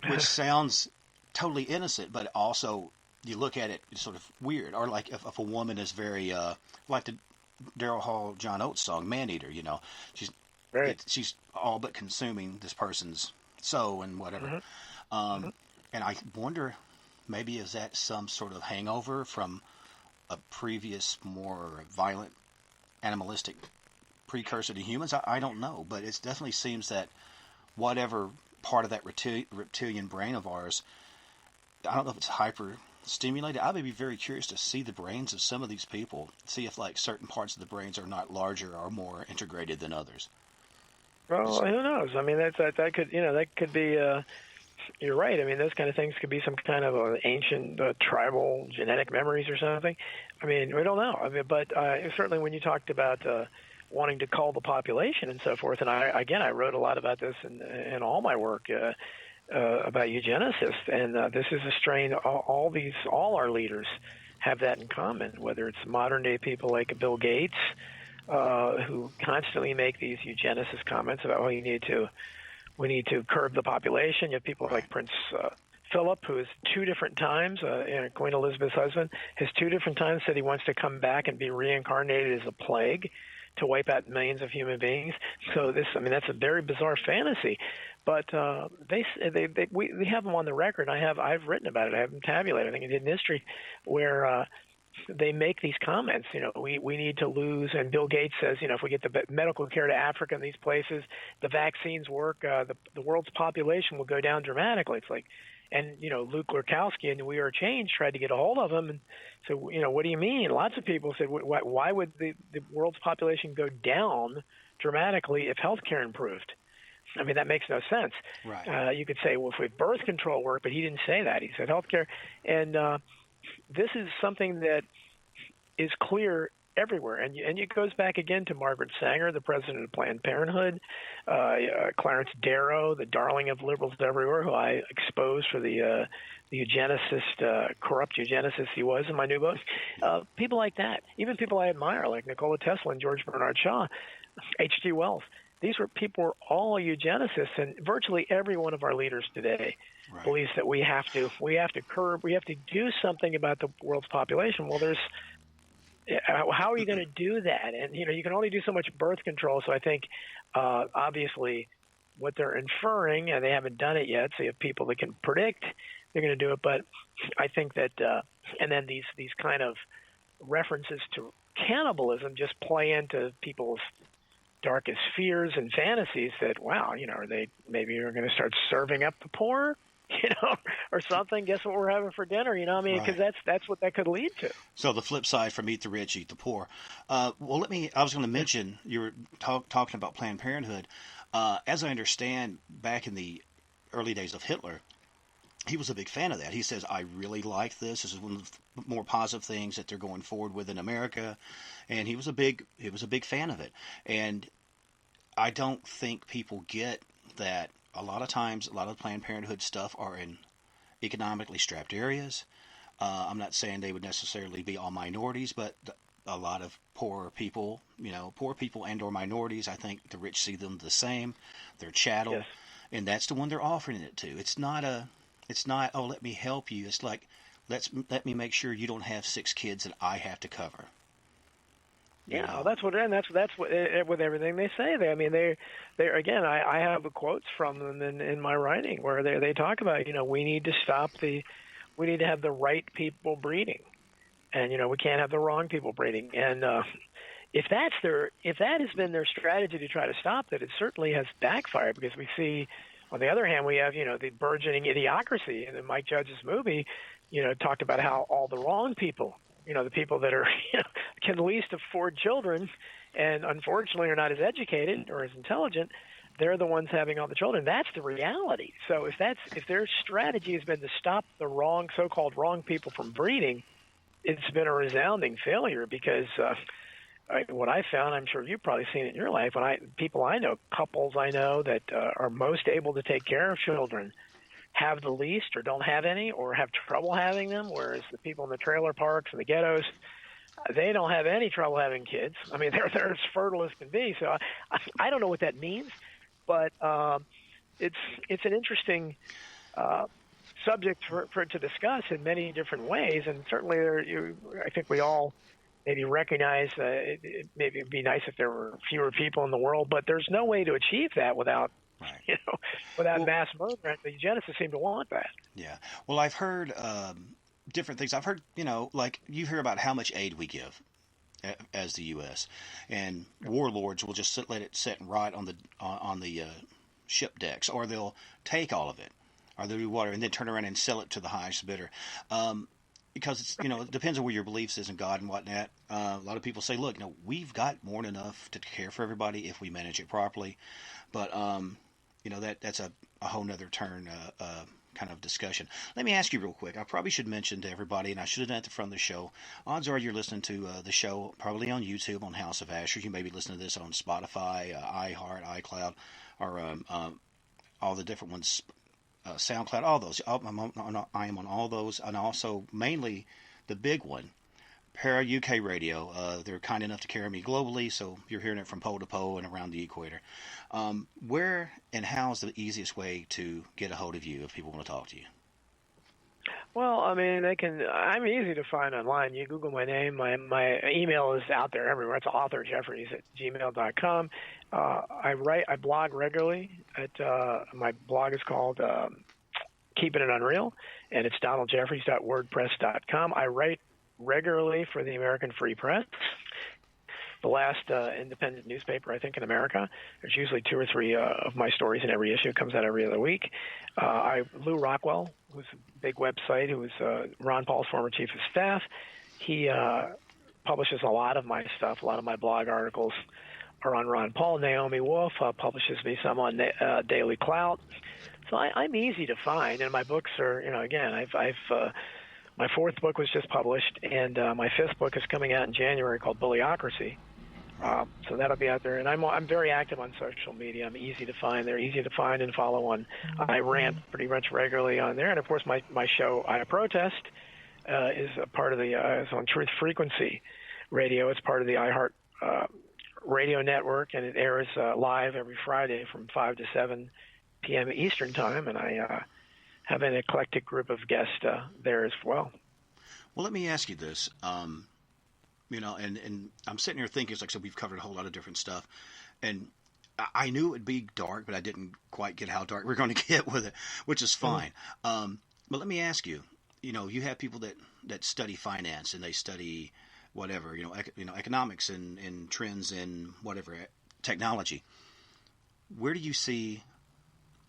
Which sounds totally innocent, but also you look at it, it's sort of weird. Or like if a woman is very, like the Daryl Hall, John Oates song, Man-Eater, she's all but consuming this person's soul and whatever. Mm-hmm. And I wonder, maybe is that some sort of hangover from a previous, more violent, animalistic precursor to humans? I don't know, but it definitely seems that whatever part of that reptilian brain of ours, I don't know if it's hyper stimulated. I would be very curious to see the brains of some of these people, see if like certain parts of the brains are not larger or more integrated than others. Well, who knows? I mean, that could be. You're right. I mean, those kind of things could be some kind of ancient tribal genetic memories or something. I mean, we don't know. I mean, but certainly when you talked about wanting to cull the population and so forth, and I wrote a lot about this in all my work about eugenicists, and this is a strain. All our leaders have that in common. Whether it's modern day people like Bill Gates, who constantly make these eugenicist comments about, we need to curb the population. You have people like Prince Philip, who has 2 different times, Queen Elizabeth's husband, has 2 different times said he wants to come back and be reincarnated as a plague to wipe out millions of human beings. So that's a very bizarre fantasy. But we have them on the record. I've written about it. I have them tabulated. I think in Hidden History, where they make these comments. We need to lose, and Bill Gates says, if we get the medical care to Africa and these places, the vaccines work, the world's population will go down dramatically. It's like, and Luke Lurkowski and We Are Change tried to get a hold of him, and so what do you mean? Lots of people said, why would the world's population go down dramatically if healthcare improved? I mean, that makes no sense. Right. You could say, well, if birth control worked, but he didn't say that. He said healthcare, and this is something that is clear everywhere, and it goes back again to Margaret Sanger, the president of Planned Parenthood, Clarence Darrow, the darling of liberals everywhere, who I exposed for the eugenicist, corrupt eugenicist he was in my new book. People like that, even people I admire, like Nikola Tesla and George Bernard Shaw, H.G. Wells. These people were all eugenicists, and virtually every one of our leaders today believes that we have to do something about the world's population. Well, how are you going to do that? And you can only do so much birth control. So I think obviously what they're inferring, and they haven't done it yet. So you have people that can predict they're going to do it, but I think that and then these kind of references to cannibalism just play into people's darkest fears and fantasies that, wow, they maybe are going to start serving up the poor, or something. Guess what we're having for dinner? Because that's what that could lead to. So the flip side from eat the rich, eat the poor. I was going to mention, you were talking about Planned Parenthood. As I understand, back in the early days of Hitler, he was a big fan of that. He says, I really like this. This is one of the more positive things that they're going forward with in America. And he was a big fan of it. And I don't think people get that a lot of times, a lot of Planned Parenthood stuff are in economically strapped areas. I'm not saying they would necessarily be all minorities, but a lot of poor people and or minorities, I think the rich see them the same. They're chattel. Yes. And that's the one they're offering it to. It's not, oh, let me help you. It's like, let me make sure you don't have 6 kids that I have to cover. Yeah, that's what with everything they say. They're again. I have quotes from them in my writing where they talk about we need to have the right people breeding, and we can't have the wrong people breeding. And if that has been their strategy to try to stop that, it certainly has backfired, because we see, on the other hand, we have the burgeoning idiocracy. And in Mike Judge's movie, talked about how all the wrong people, the people that are can least afford children and unfortunately are not as educated or as intelligent, they're the ones having all the children. That's the reality. So if their strategy has been to stop the so-called wrong people from breeding, it's been a resounding failure, because what I found, I'm sure you've probably seen it in your life, people I know, couples I know that are most able to take care of children, have the least or don't have any or have trouble having them, whereas the people in the trailer parks and the ghettos, they don't have any trouble having kids. I mean, they're as fertile as can be. So I don't know what that means, but it's an interesting subject for it to discuss in many different ways. And certainly I think we all maybe recognize maybe it'd be nice if there were fewer people in the world, but there's no way to achieve that without mass murder. The eugenicists seem to want that. Yeah. Well, I've heard different things. I've heard, like you hear about how much aid we give as the U.S. and warlords will just let it sit and rot on the ship decks, or they'll take all of it, or they'll do water and then turn around and sell it to the highest bidder. Because it's, it depends on where your beliefs is in God and whatnot. A lot of people say, look, we've got more than enough to care for everybody if we manage it properly. But, that's a whole nother turn kind of discussion. Let me ask you real quick. I probably should mention to everybody, and I should have done it at the front of the show. Odds are you're listening to the show probably on YouTube on House of Asher. You may be listening to this on Spotify, iHeart, iCloud, or all the different ones. SoundCloud, all those. I am on all those, and also mainly the big one, Para UK Radio. They're kind enough to carry me globally, so you're hearing it from pole to pole and around the equator. Where and how is the easiest way to get a hold of you if people want to talk to you? Well, I mean, I'm easy to find online. You Google my name. My email is out there everywhere. It's authorjeffries@gmail.com. I blog regularly. My blog is called Keeping It Unreal, and it's donaldjeffries.wordpress.com. I write regularly for the American Free Press, the last independent newspaper, I think, in America. There's usually 2 or 3 of my stories in every issue. It comes out every other week. Lou Rockwell, who's a big website, who was Ron Paul's former chief of staff, he publishes a lot of my stuff. A lot of my blog articles are on Ron Paul. Naomi Wolf publishes me some on Daily Clout. So I'm easy to find, and my books are, again, I've my 4th book was just published, and my 5th book is coming out in January called Bullyocracy. So that'll be out there, and I'm very active on social media. I'm easy to find. They're easy to find and follow on. I rant pretty much regularly on there, and of course my show I Protest is a part of the is on Truth Frequency Radio. It's part of the iHeart radio network, and it airs live every Friday from 5 to 7 p.m. Eastern time, and I have an eclectic group of guests there as well. Well, let me ask you this. And I'm sitting here thinking, like I said, we've covered a whole lot of different stuff, and I knew it would be dark, but I didn't quite get how dark we're going to get with it, which is fine. But let me ask you, you have people that study finance, and they study whatever, economics and trends in whatever technology. Where do you see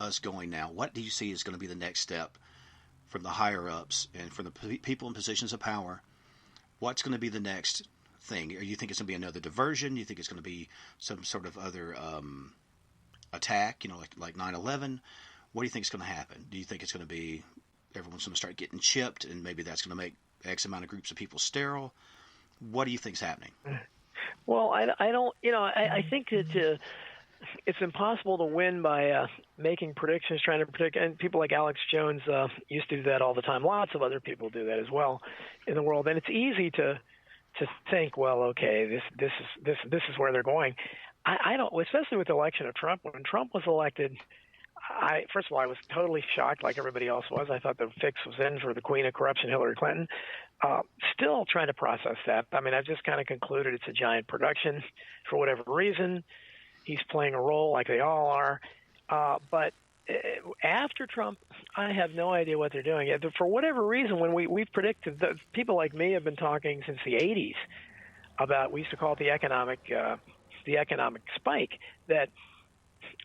us going now? What do you see is going to be the next step from the higher ups and from the people in positions of power? What's going to be the next thing? Or you think it's going to be another diversion? You think it's going to be some sort of other attack, like 9/11? What do you think is going to happen? Do you think it's going to be everyone's going to start getting chipped, and maybe that's going to make X amount of groups of people sterile? What do you think is happening? Well, I don't, I think that it's impossible to win by making predictions, trying to predict. And people like Alex Jones used to do that all the time. Lots of other people do that as well in the world. And it's easy to think, well, okay, this is where they're going. I don't, especially with the election of Trump. When Trump was elected, first of all, I was totally shocked, like everybody else was. I thought the fix was in for the queen of corruption, Hillary Clinton. Still trying to process that. I mean, I've just kind of concluded it's a giant production for whatever reason. He's playing a role like they all are. But after Trump, I have no idea what they're doing. For whatever reason, when we've predicted, people like me have been talking since the 80s about, we used to call it the economic spike, that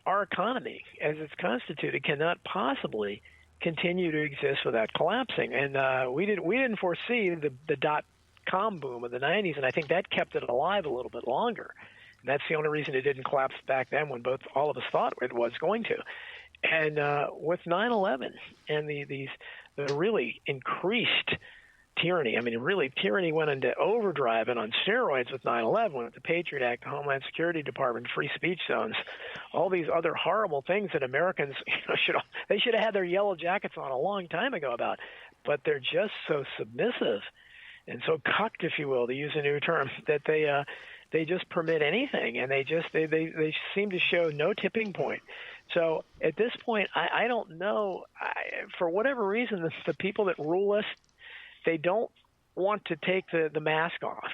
our economy, as it's constituted, cannot possibly continue to exist without collapsing. And we didn't foresee the dot-com boom of the 90s, and I think that kept it alive a little bit longer. And that's the only reason it didn't collapse back then, when all of us thought it was going to. And with 9/11 and the really increased tyranny, I mean, really, tyranny went into overdrive and on steroids with 9/11, with the Patriot Act, the Homeland Security Department, free speech zones, all these other horrible things that Americans should have had their yellow jackets on a long time ago about. But they're just so submissive and so cucked, if you will, to use a new term, that they just permit anything, and they seem to show no tipping point. So at this point, I don't know. For whatever reason, the people that rule us, they don't want to take the mask off.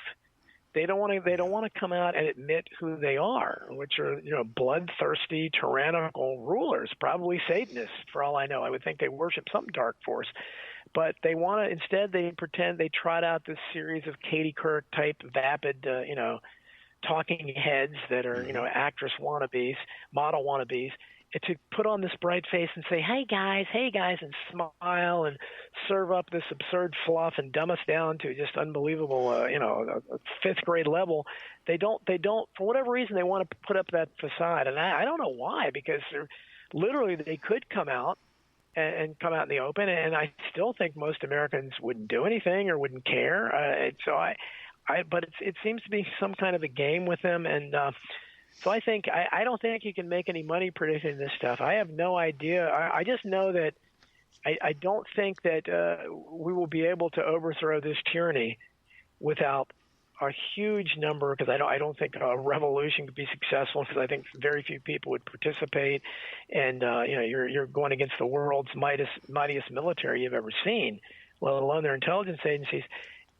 They don't want to come out and admit who they are, which are bloodthirsty, tyrannical rulers, probably Satanists for all I know. I would think they worship some dark force. But they want to, instead they pretend, they trot out this series of Katie Couric type vapid, talking heads that are, actress wannabes, model wannabes, to put on this bright face and say, hey guys, and smile and serve up this absurd fluff and dumb us down to just unbelievable, a fifth grade level. They don't, for whatever reason, they want to put up that facade. And I don't know why, because literally they could come out and come out in the open, and I still think most Americans wouldn't do anything or wouldn't care. But it seems to be some kind of a game with them, and so I think I don't think you can make any money predicting this stuff. I have no idea. I just know that I don't think that we will be able to overthrow this tyranny without a huge number, because I don't think a revolution could be successful, because I think very few people would participate, and you're going against the world's mightiest military you've ever seen, let alone their intelligence agencies.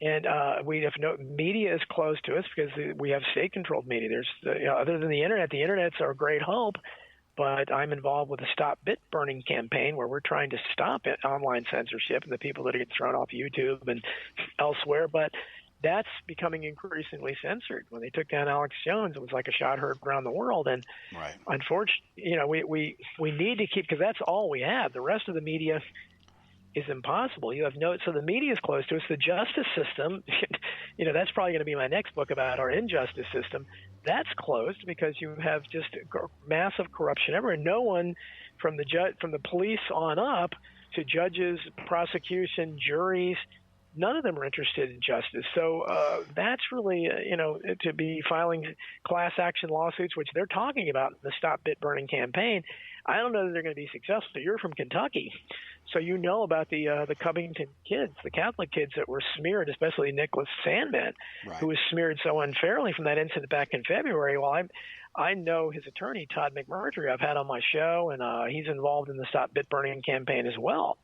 And we have no media is closed to us because we have state-controlled media. There's other than the internet's our great hope, but I'm involved with the Stop Bit Burning campaign, where we're trying to stop online censorship and the people that get thrown off YouTube and elsewhere. But that's becoming increasingly censored. When they took down Alex Jones, it was like a shot heard around the world. And right. Unfortunately, we need to keep, because that's all we have. The rest of the media is impossible. You have so the media is close to us. The justice system, that's probably going to be my next book about our injustice system. That's closed because you have just massive corruption everywhere. No one from the police on up to judges, prosecution, juries, none of them are interested in justice. So that's really, to be filing class action lawsuits, which they're talking about in the Stop Bit Burning campaign. I don't know that they're going to be successful. You're from Kentucky, so you know about the Covington kids, the Catholic kids that were smeared, especially Nicholas Sandman, right. who was smeared so unfairly from that incident back in February. Well, I know his attorney, Todd McMurtry. I've had on my show, and he's involved in the Stop Bit Burning campaign as well.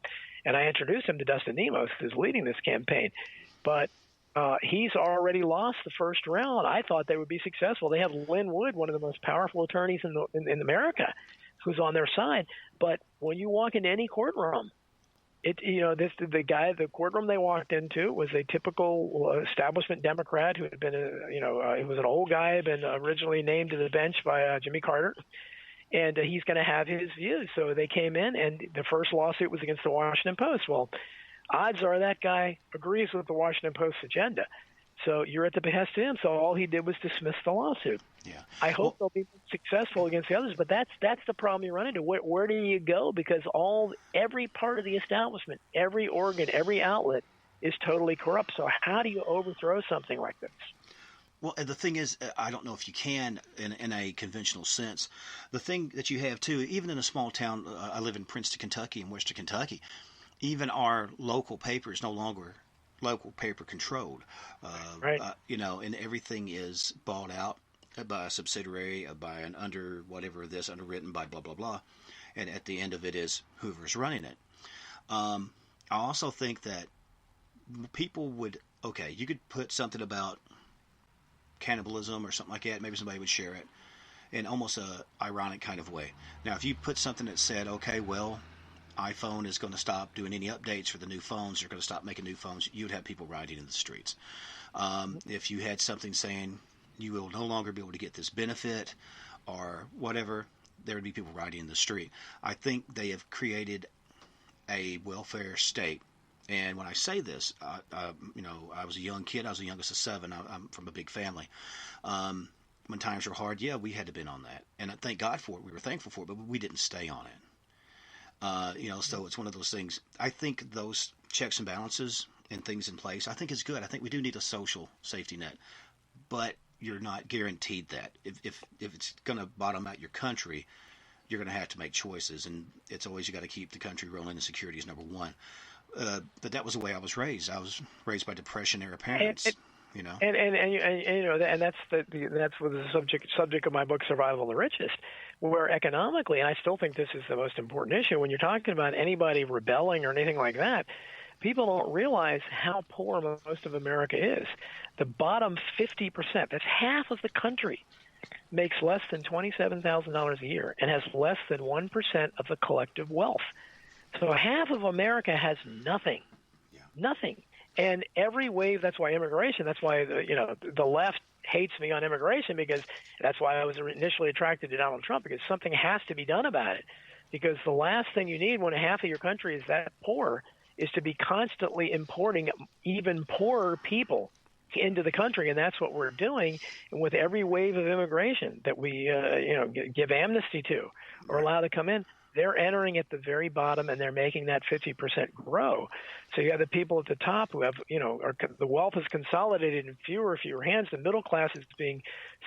And I introduced him to Dustin Nemos, who's leading this campaign. But he's already lost the first round. I thought they would be successful. They have Lynn Wood, one of the most powerful attorneys in America, who's on their side. But when you walk into any courtroom, the courtroom they walked into was a typical establishment Democrat who had been, he was an old guy, had been originally named to the bench by Jimmy Carter. And he's going to have his views. So they came in, and the first lawsuit was against the Washington Post. Well, odds are that guy agrees with the Washington Post's agenda. So you're at the behest of him. So all he did was dismiss the lawsuit. Yeah. I hope they'll be successful against the others, but that's the problem you run into. Where do you go? Because every part of the establishment, every organ, every outlet is totally corrupt. So how do you overthrow something like this? Well, the thing is, I don't know if you can in a conventional sense. The thing that you have, too, even in a small town, I live in Princeton, Kentucky, in Western Kentucky, even our local paper is no longer local paper controlled. Right. And everything is bought out by a subsidiary, by an underwritten by blah, blah, blah. And at the end of it is whoever's running it. I also think that people would, you could put something about cannibalism or something like that, maybe somebody would share it in almost a ironic kind of way. Now, if you put something that said, iPhone is going to stop doing any updates for the new phones, they're going to stop making new phones, you'd have people rioting in the streets. If you had something saying you will no longer be able to get this benefit or whatever, there would be people rioting in the street. I think they have created a welfare state. And when I say this, I was a young kid. I was the youngest of 7. I'm from a big family. When times were hard, we had to been on that. And I thank God for it. We were thankful for it, but we didn't stay on it. So it's one of those things. I think those checks and balances and things in place, I think is good. I think we do need a social safety net. But you're not guaranteed that. If it's going to bottom out your country, you're going to have to make choices. And it's always you got to keep the country rolling, and security is number one. But that was the way I was raised. I was raised by Depression-era parents. And that's the subject of my book, Survival of the Richest, where economically, and I still think this is the most important issue, when you're talking about anybody rebelling or anything like that, people don't realize how poor most of America is. The bottom 50%, that's half of the country, makes less than $27,000 a year and has less than 1% of the collective wealth. So half of America has nothing, nothing. And every wave, that's why immigration, that's why the left hates me on immigration, because that's why I was initially attracted to Donald Trump, because something has to be done about it. Because the last thing you need when half of your country is that poor is to be constantly importing even poorer people into the country, and that's what we're doing. And with every wave of immigration that we give amnesty to or allow to come in, they're entering at the very bottom, and they're making that 50% grow. So you have the people at the top who have, the wealth is consolidated in fewer and fewer hands. The middle class is being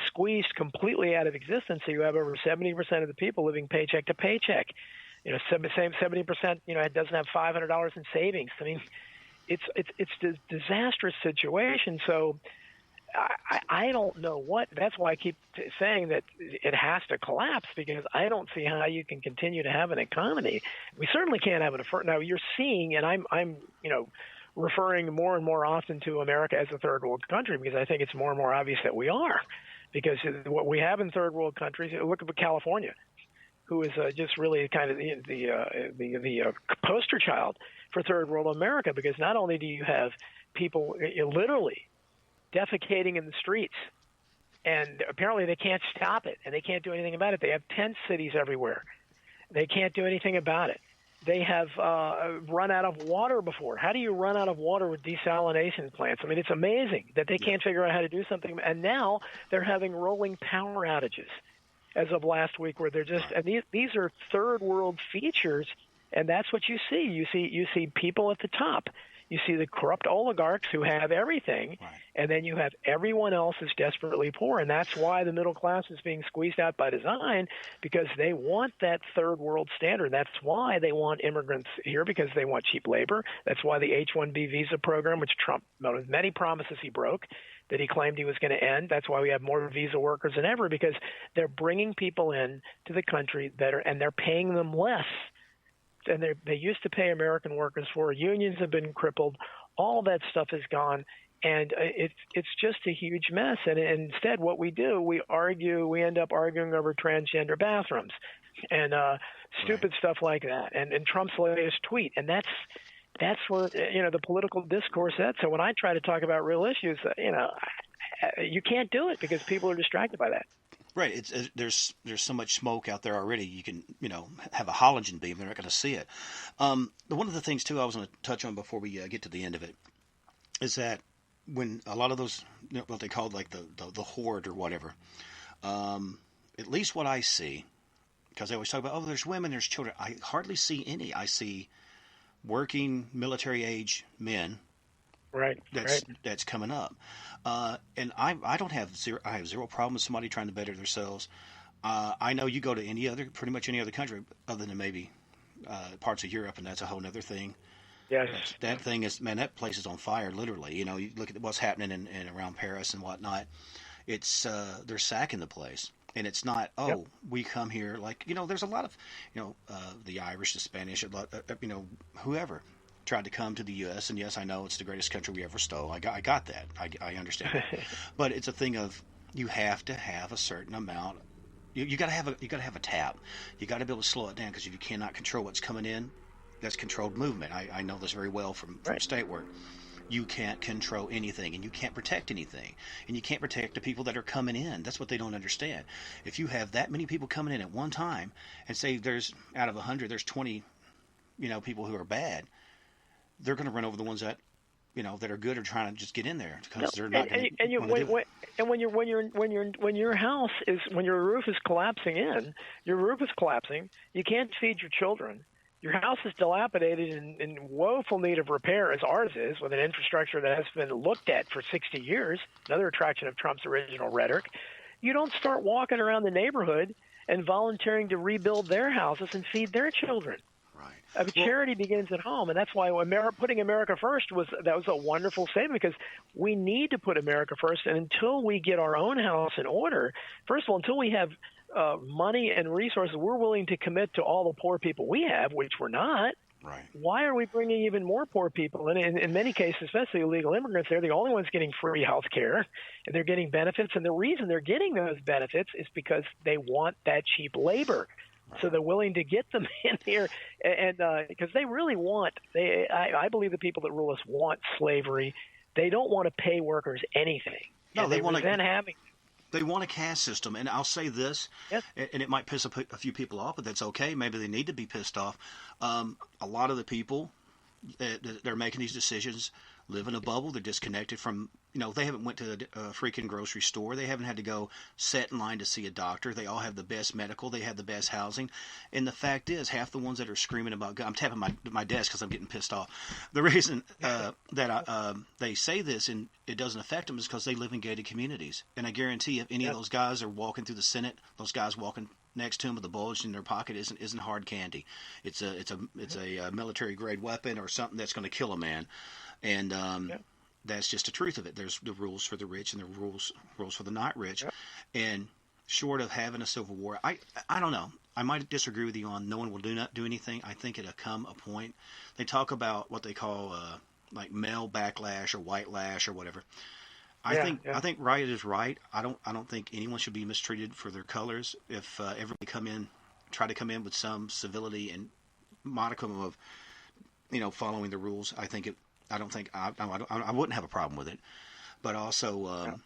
squeezed completely out of existence. So you have over 70% of the people living paycheck to paycheck. 70%, it doesn't have $500 in savings. I mean, it's a disastrous situation. So I don't know what. That's why I keep saying that it has to collapse, because I don't see how you can continue to have an economy. We certainly can't have it. Now you're seeing, and I'm referring more and more often to America as a third world country, because I think it's more and more obvious that we are. Because what we have in third world countries, look at California, who is just really kind of the poster child for third world America, because not only do you have people literally defecating in the streets, and apparently they can't stop it, and they can't do anything about it. They have tent cities everywhere. They can't do anything about it. They have run out of water before. How do you run out of water with desalination plants? I mean, it's amazing that they can't figure out how to do something. And now they're having rolling power outages as of last week, where they're just – and these are third world features, and that's what you see. You see people at the top. You see the corrupt oligarchs who have everything, and then you have everyone else is desperately poor. And that's why the middle class is being squeezed out by design, because they want that third world standard. That's why they want immigrants here, because they want cheap labor. That's why the H-1B visa program, which Trump, with many promises he broke, that he claimed he was going to end. That's why we have more visa workers than ever, because they're bringing people in to the country and they're paying them less. And they used to pay American workers for. Unions have been crippled. All that stuff is gone, and it's just a huge mess. And instead, what we do, we end up arguing over transgender bathrooms and stupid stuff like that. And Trump's latest tweet, and that's where the political discourse is. So when I try to talk about real issues, you can't do it because people are distracted by that. Right. There's so much smoke out there already. You can have a halogen beam. They're not going to see it. One of the things too I was going to touch on before we get to the end of it is that when a lot of those what they call like the horde or whatever, at least what I see, because they always talk about there's women, there's children. I hardly see any. I see working military age men. Right. That's coming up. And I don't have zero. I have zero problem with somebody trying to better themselves. I know you go to pretty much any other country other than maybe parts of Europe, and that's a whole other thing. Yes. That thing is, man, that place is on fire, literally. You look at what's happening in around Paris and whatnot. It's they're sacking the place, and it's not. We come here like there's a lot of the Irish, the Spanish, a lot, whoever tried to come to the U.S. and yes, I know it's the greatest country we ever stole. I got that. I understand that. But it's a thing of you have to have a certain amount. You got to have a tap. You got to be able to slow it down, because if you cannot control what's coming in, that's controlled movement. I know this very well from state work. You can't control anything, and you can't protect anything, and you can't protect the people that are coming in. That's what they don't understand. If you have that many people coming in at one time, and say there's out of 100, there's 20, people who are bad, they're going to run over the ones that, that are good or trying to just get in there, because they're not going to. And when your roof is collapsing in, you can't feed your children. Your house is dilapidated and in woeful need of repair, as ours is, with an infrastructure that has been looked at for 60 years. Another attraction of Trump's original rhetoric. You don't start walking around the neighborhood and volunteering to rebuild their houses and feed their children. Charity begins at home, and that's why putting America first was a wonderful statement, because we need to put America first. And until we get our own house in order, first of all, until we have money and resources we're willing to commit to all the poor people we have, which we're not. Right. Why are we bringing even more poor people? And in many cases, especially illegal immigrants, they're the only ones getting free health care, and they're getting benefits. And the reason they're getting those benefits is because they want that cheap labor. So they're willing to get them in here, and because they really want. I believe the people that rule us want slavery. They don't want to pay workers anything. No, they want having. They want a caste system, and I'll say this, and it might piss a few people off, but that's okay. Maybe they need to be pissed off. A lot of the people they're making these decisions live in a bubble. They're disconnected from, they haven't went to a freaking grocery store. They haven't had to go set in line to see a doctor. They all have the best medical. They have the best housing. And the fact is, half the ones that are screaming about I'm tapping my desk because I'm getting pissed off. The reason that they say this and it doesn't affect them is because they live in gated communities. And I guarantee if any of those guys are walking through the Senate, those guys walking next to them with a bulge in their pocket isn't hard candy. It's a military grade weapon or something that's going to kill a man. And that's just the truth of it. There's the rules for the rich and the rules for the not rich. And short of having a civil war, I don't know. I might disagree with you on no one will do anything. I think it'll come a point. They talk about what they call like male backlash or white lash or whatever. I think right is right. I don't think anyone should be mistreated for their colors. If everybody come in try to come in with some civility and modicum of, following the rules, I wouldn't have a problem with it. But also,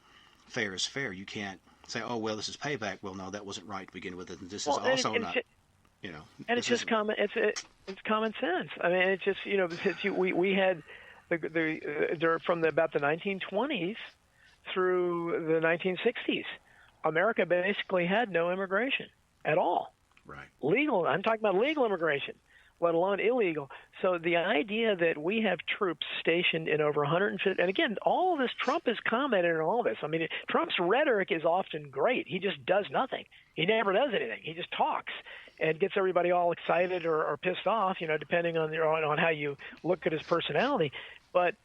fair is fair. You can't say, oh, well, this is payback. Well, no, that wasn't right to begin with. And this is also not, And it's just common. It's common sense. I mean, it's just we had from about the 1920s through the 1960s, America basically had no immigration at all. Right. Legal. I'm talking about legal immigration, let alone illegal. So the idea that we have troops stationed in over 150, and again, all of this, Trump has commented on all this. I mean, Trump's rhetoric is often great. He just does nothing. He never does anything. He just talks and gets everybody all excited or pissed off, depending on how you look at his personality. But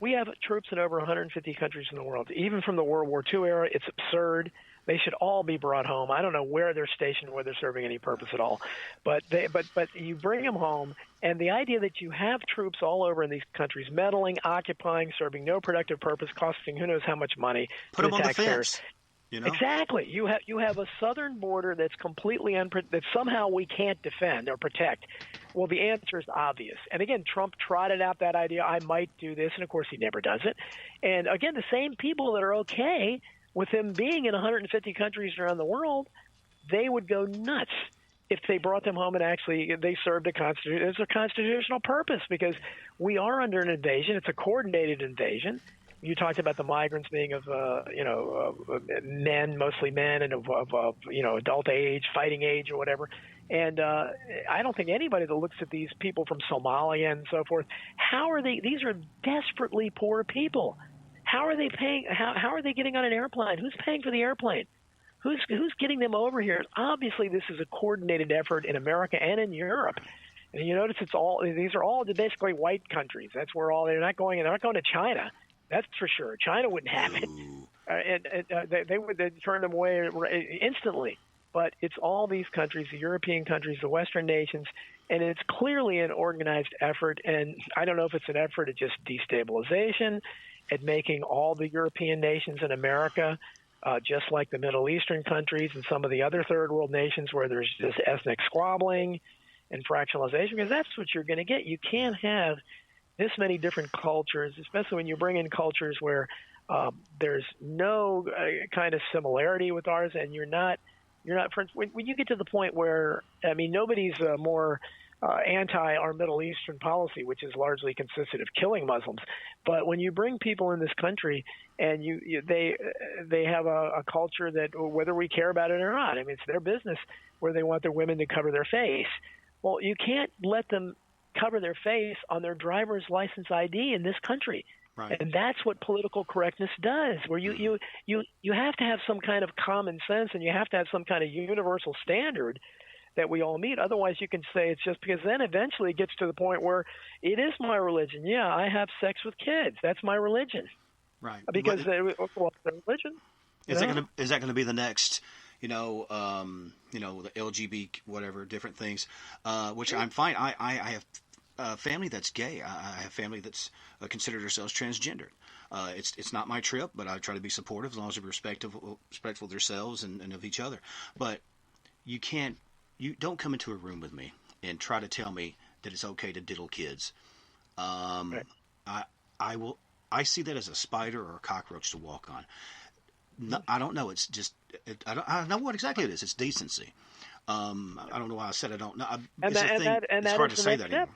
we have troops in over 150 countries in the world. Even from the World War II era, it's absurd. They should all be brought home. I don't know where they're stationed, where they're serving any purpose at all. But you bring them home, and the idea that you have troops all over in these countries meddling, occupying, serving no productive purpose, costing who knows how much money Put to them the on the taxpayers. fence. Exactly. You have a southern border that's completely that somehow we can't defend or protect. Well, the answer is obvious. And again, Trump trotted out that idea, I might do this, and of course he never does it. And again, the same people that are okay with him being in 150 countries around the world, they would go nuts if they brought them home and actually they served a constitutional purpose, because we are under an invasion. It's a coordinated invasion. You talked about the migrants being of men, mostly men, and of adult age, fighting age, or whatever. And I don't think anybody that looks at these people from Somalia and so forth, how are they? These are desperately poor people. How are they paying? How are they getting on an airplane? Who's paying for the airplane? Who's getting them over here? Obviously, this is a coordinated effort in America and in Europe. And you notice these are all basically white countries. That's where they're not going to China. That's for sure. China wouldn't have it, and they would turn them away instantly. But it's all these countries, the European countries, the Western nations, and it's clearly an organized effort. And I don't know if it's an effort at just destabilization, at making all the European nations in America just like the Middle Eastern countries and some of the other third world nations where there's just ethnic squabbling and fractionalization, because that's what you're going to get. You can't have this many different cultures, especially when you bring in cultures where there's no kind of similarity with ours, and you're not friends. When you get to the point where, I mean, nobody's more anti our Middle Eastern policy, which is largely consisted of killing Muslims. But when you bring people in this country and they have a culture that, whether we care about it or not, I mean, it's their business, where they want their women to cover their face. Well, you can't let them cover their face on their driver's license ID in this country. Right. And that's what political correctness does, where you have to have some kind of common sense, and you have to have some kind of universal standard that we all meet. Otherwise, you can say it's just because then eventually it gets to the point where it is my religion. Yeah, I have sex with kids. That's my religion. Right. Because their religion. Is that going to be the next, the LGBT, whatever, different things, which I'm fine. I have family that's gay. I have family that's considered themselves transgendered. It's not my trip, but I try to be supportive as long as they're respectful of themselves and of each other. But you don't come into a room with me and try to tell me that it's okay to diddle kids. Right. I see that as a spider or a cockroach to walk on. No, I don't know. It's just I don't know what exactly it is. It's decency. I don't know why I said I don't know. It's hard to say that anymore.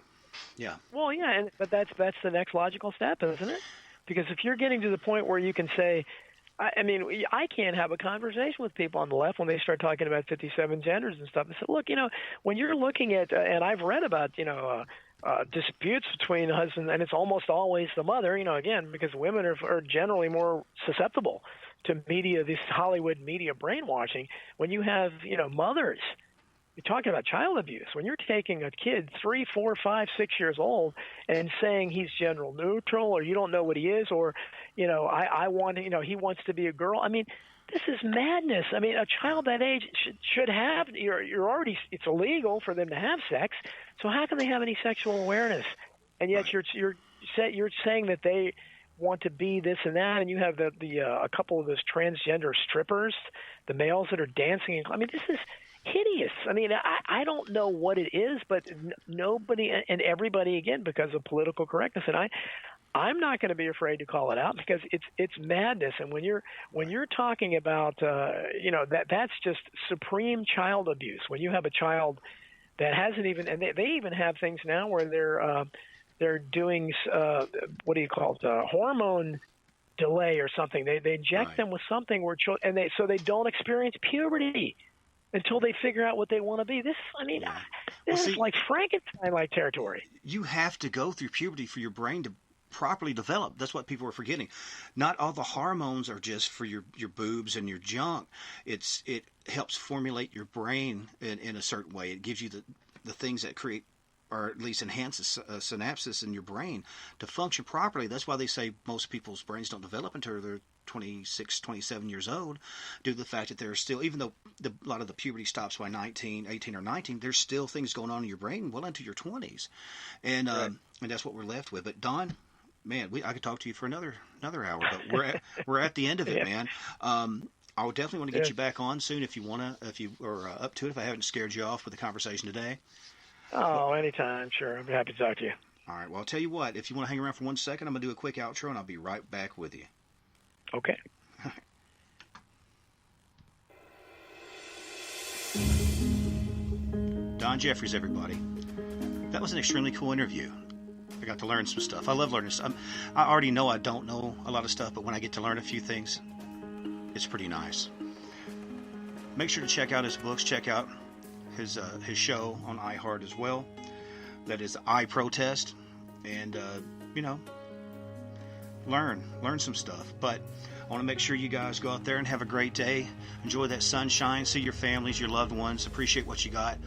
Yeah. Well, yeah, but that's the next logical step, isn't it? Because if you're getting to the point where you can say, I can't have a conversation with people on the left when they start talking about 57 genders and stuff. I said, look, when you're looking at, and I've read about, disputes between husbands, and it's almost always the mother, again, because women are generally more susceptible to media, this Hollywood media brainwashing. When you have, mothers, you're talking about child abuse. When you're taking a kid 3, 4, 5, 6 years old and saying he's gender neutral, or you don't know what he is, or I want, he wants to be a girl. I mean, this is madness. I mean, a child that age should have. You're already. It's illegal for them to have sex. So how can they have any sexual awareness? And yet right. you're saying that they want to be this and that, and you have a couple of those transgender strippers, the males that are dancing. I mean, this is. hideous. I mean, I don't know what it is, but nobody and everybody, again, because of political correctness, and I'm not going to be afraid to call it out because it's madness. And when you're talking about that's just supreme child abuse. When you have a child that hasn't even, and they even have things now where they're doing what do you call it, hormone delay or something. They inject them with something where children, and so they don't experience puberty until they figure out what they want to be. This is like Frankenstein-like territory. You have to go through puberty for your brain to properly develop. That's what people are forgetting. Not all the hormones are just for your boobs and your junk. It helps formulate your brain in a certain way. It gives you the things that create, or at least enhances synapses in your brain to function properly. That's why they say most people's brains don't develop until they're 26, 27 years old, due to the fact that there's still, even though a lot of the puberty stops by 18 or 19, there's still things going on in your brain well into your 20s. And and that's what we're left with. But Don, man, I could talk to you for another hour, but we're at the end of it, man. I would definitely want to get you back on soon if you are up to it, if I haven't scared you off with the conversation today. Oh, anytime, sure. I'd be happy to talk to you. All right, well, I'll tell you what, if you want to hang around for 1 second, I'm going to do a quick outro, and I'll be right back with you. Okay. Don Jeffries, everybody. That was an extremely cool interview. I got to learn some stuff. I love learning stuff. I already know I don't know a lot of stuff, but when I get to learn a few things, it's pretty nice. Make sure to check out his books. Check out his show on iHeart as well. That is I Protest. And, learn some stuff. But I want to make sure you guys go out there and have a great day. Enjoy that sunshine. See your families, your loved ones. Appreciate what you got.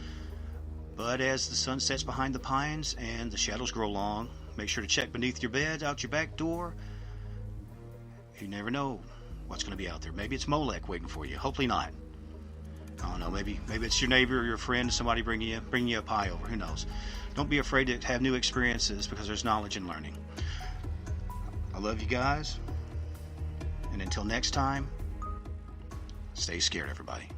But as the sun sets behind the pines and the shadows grow long, make sure to check beneath your bed, out your back door. You never know what's going to be out there. Maybe it's Molech waiting for you. Hopefully not. I don't know. Maybe it's your neighbor or your friend, somebody bringing you a pie over. Who knows? Don't be afraid to have new experiences because there's knowledge in learning. I love you guys. And until next time, stay scared, everybody.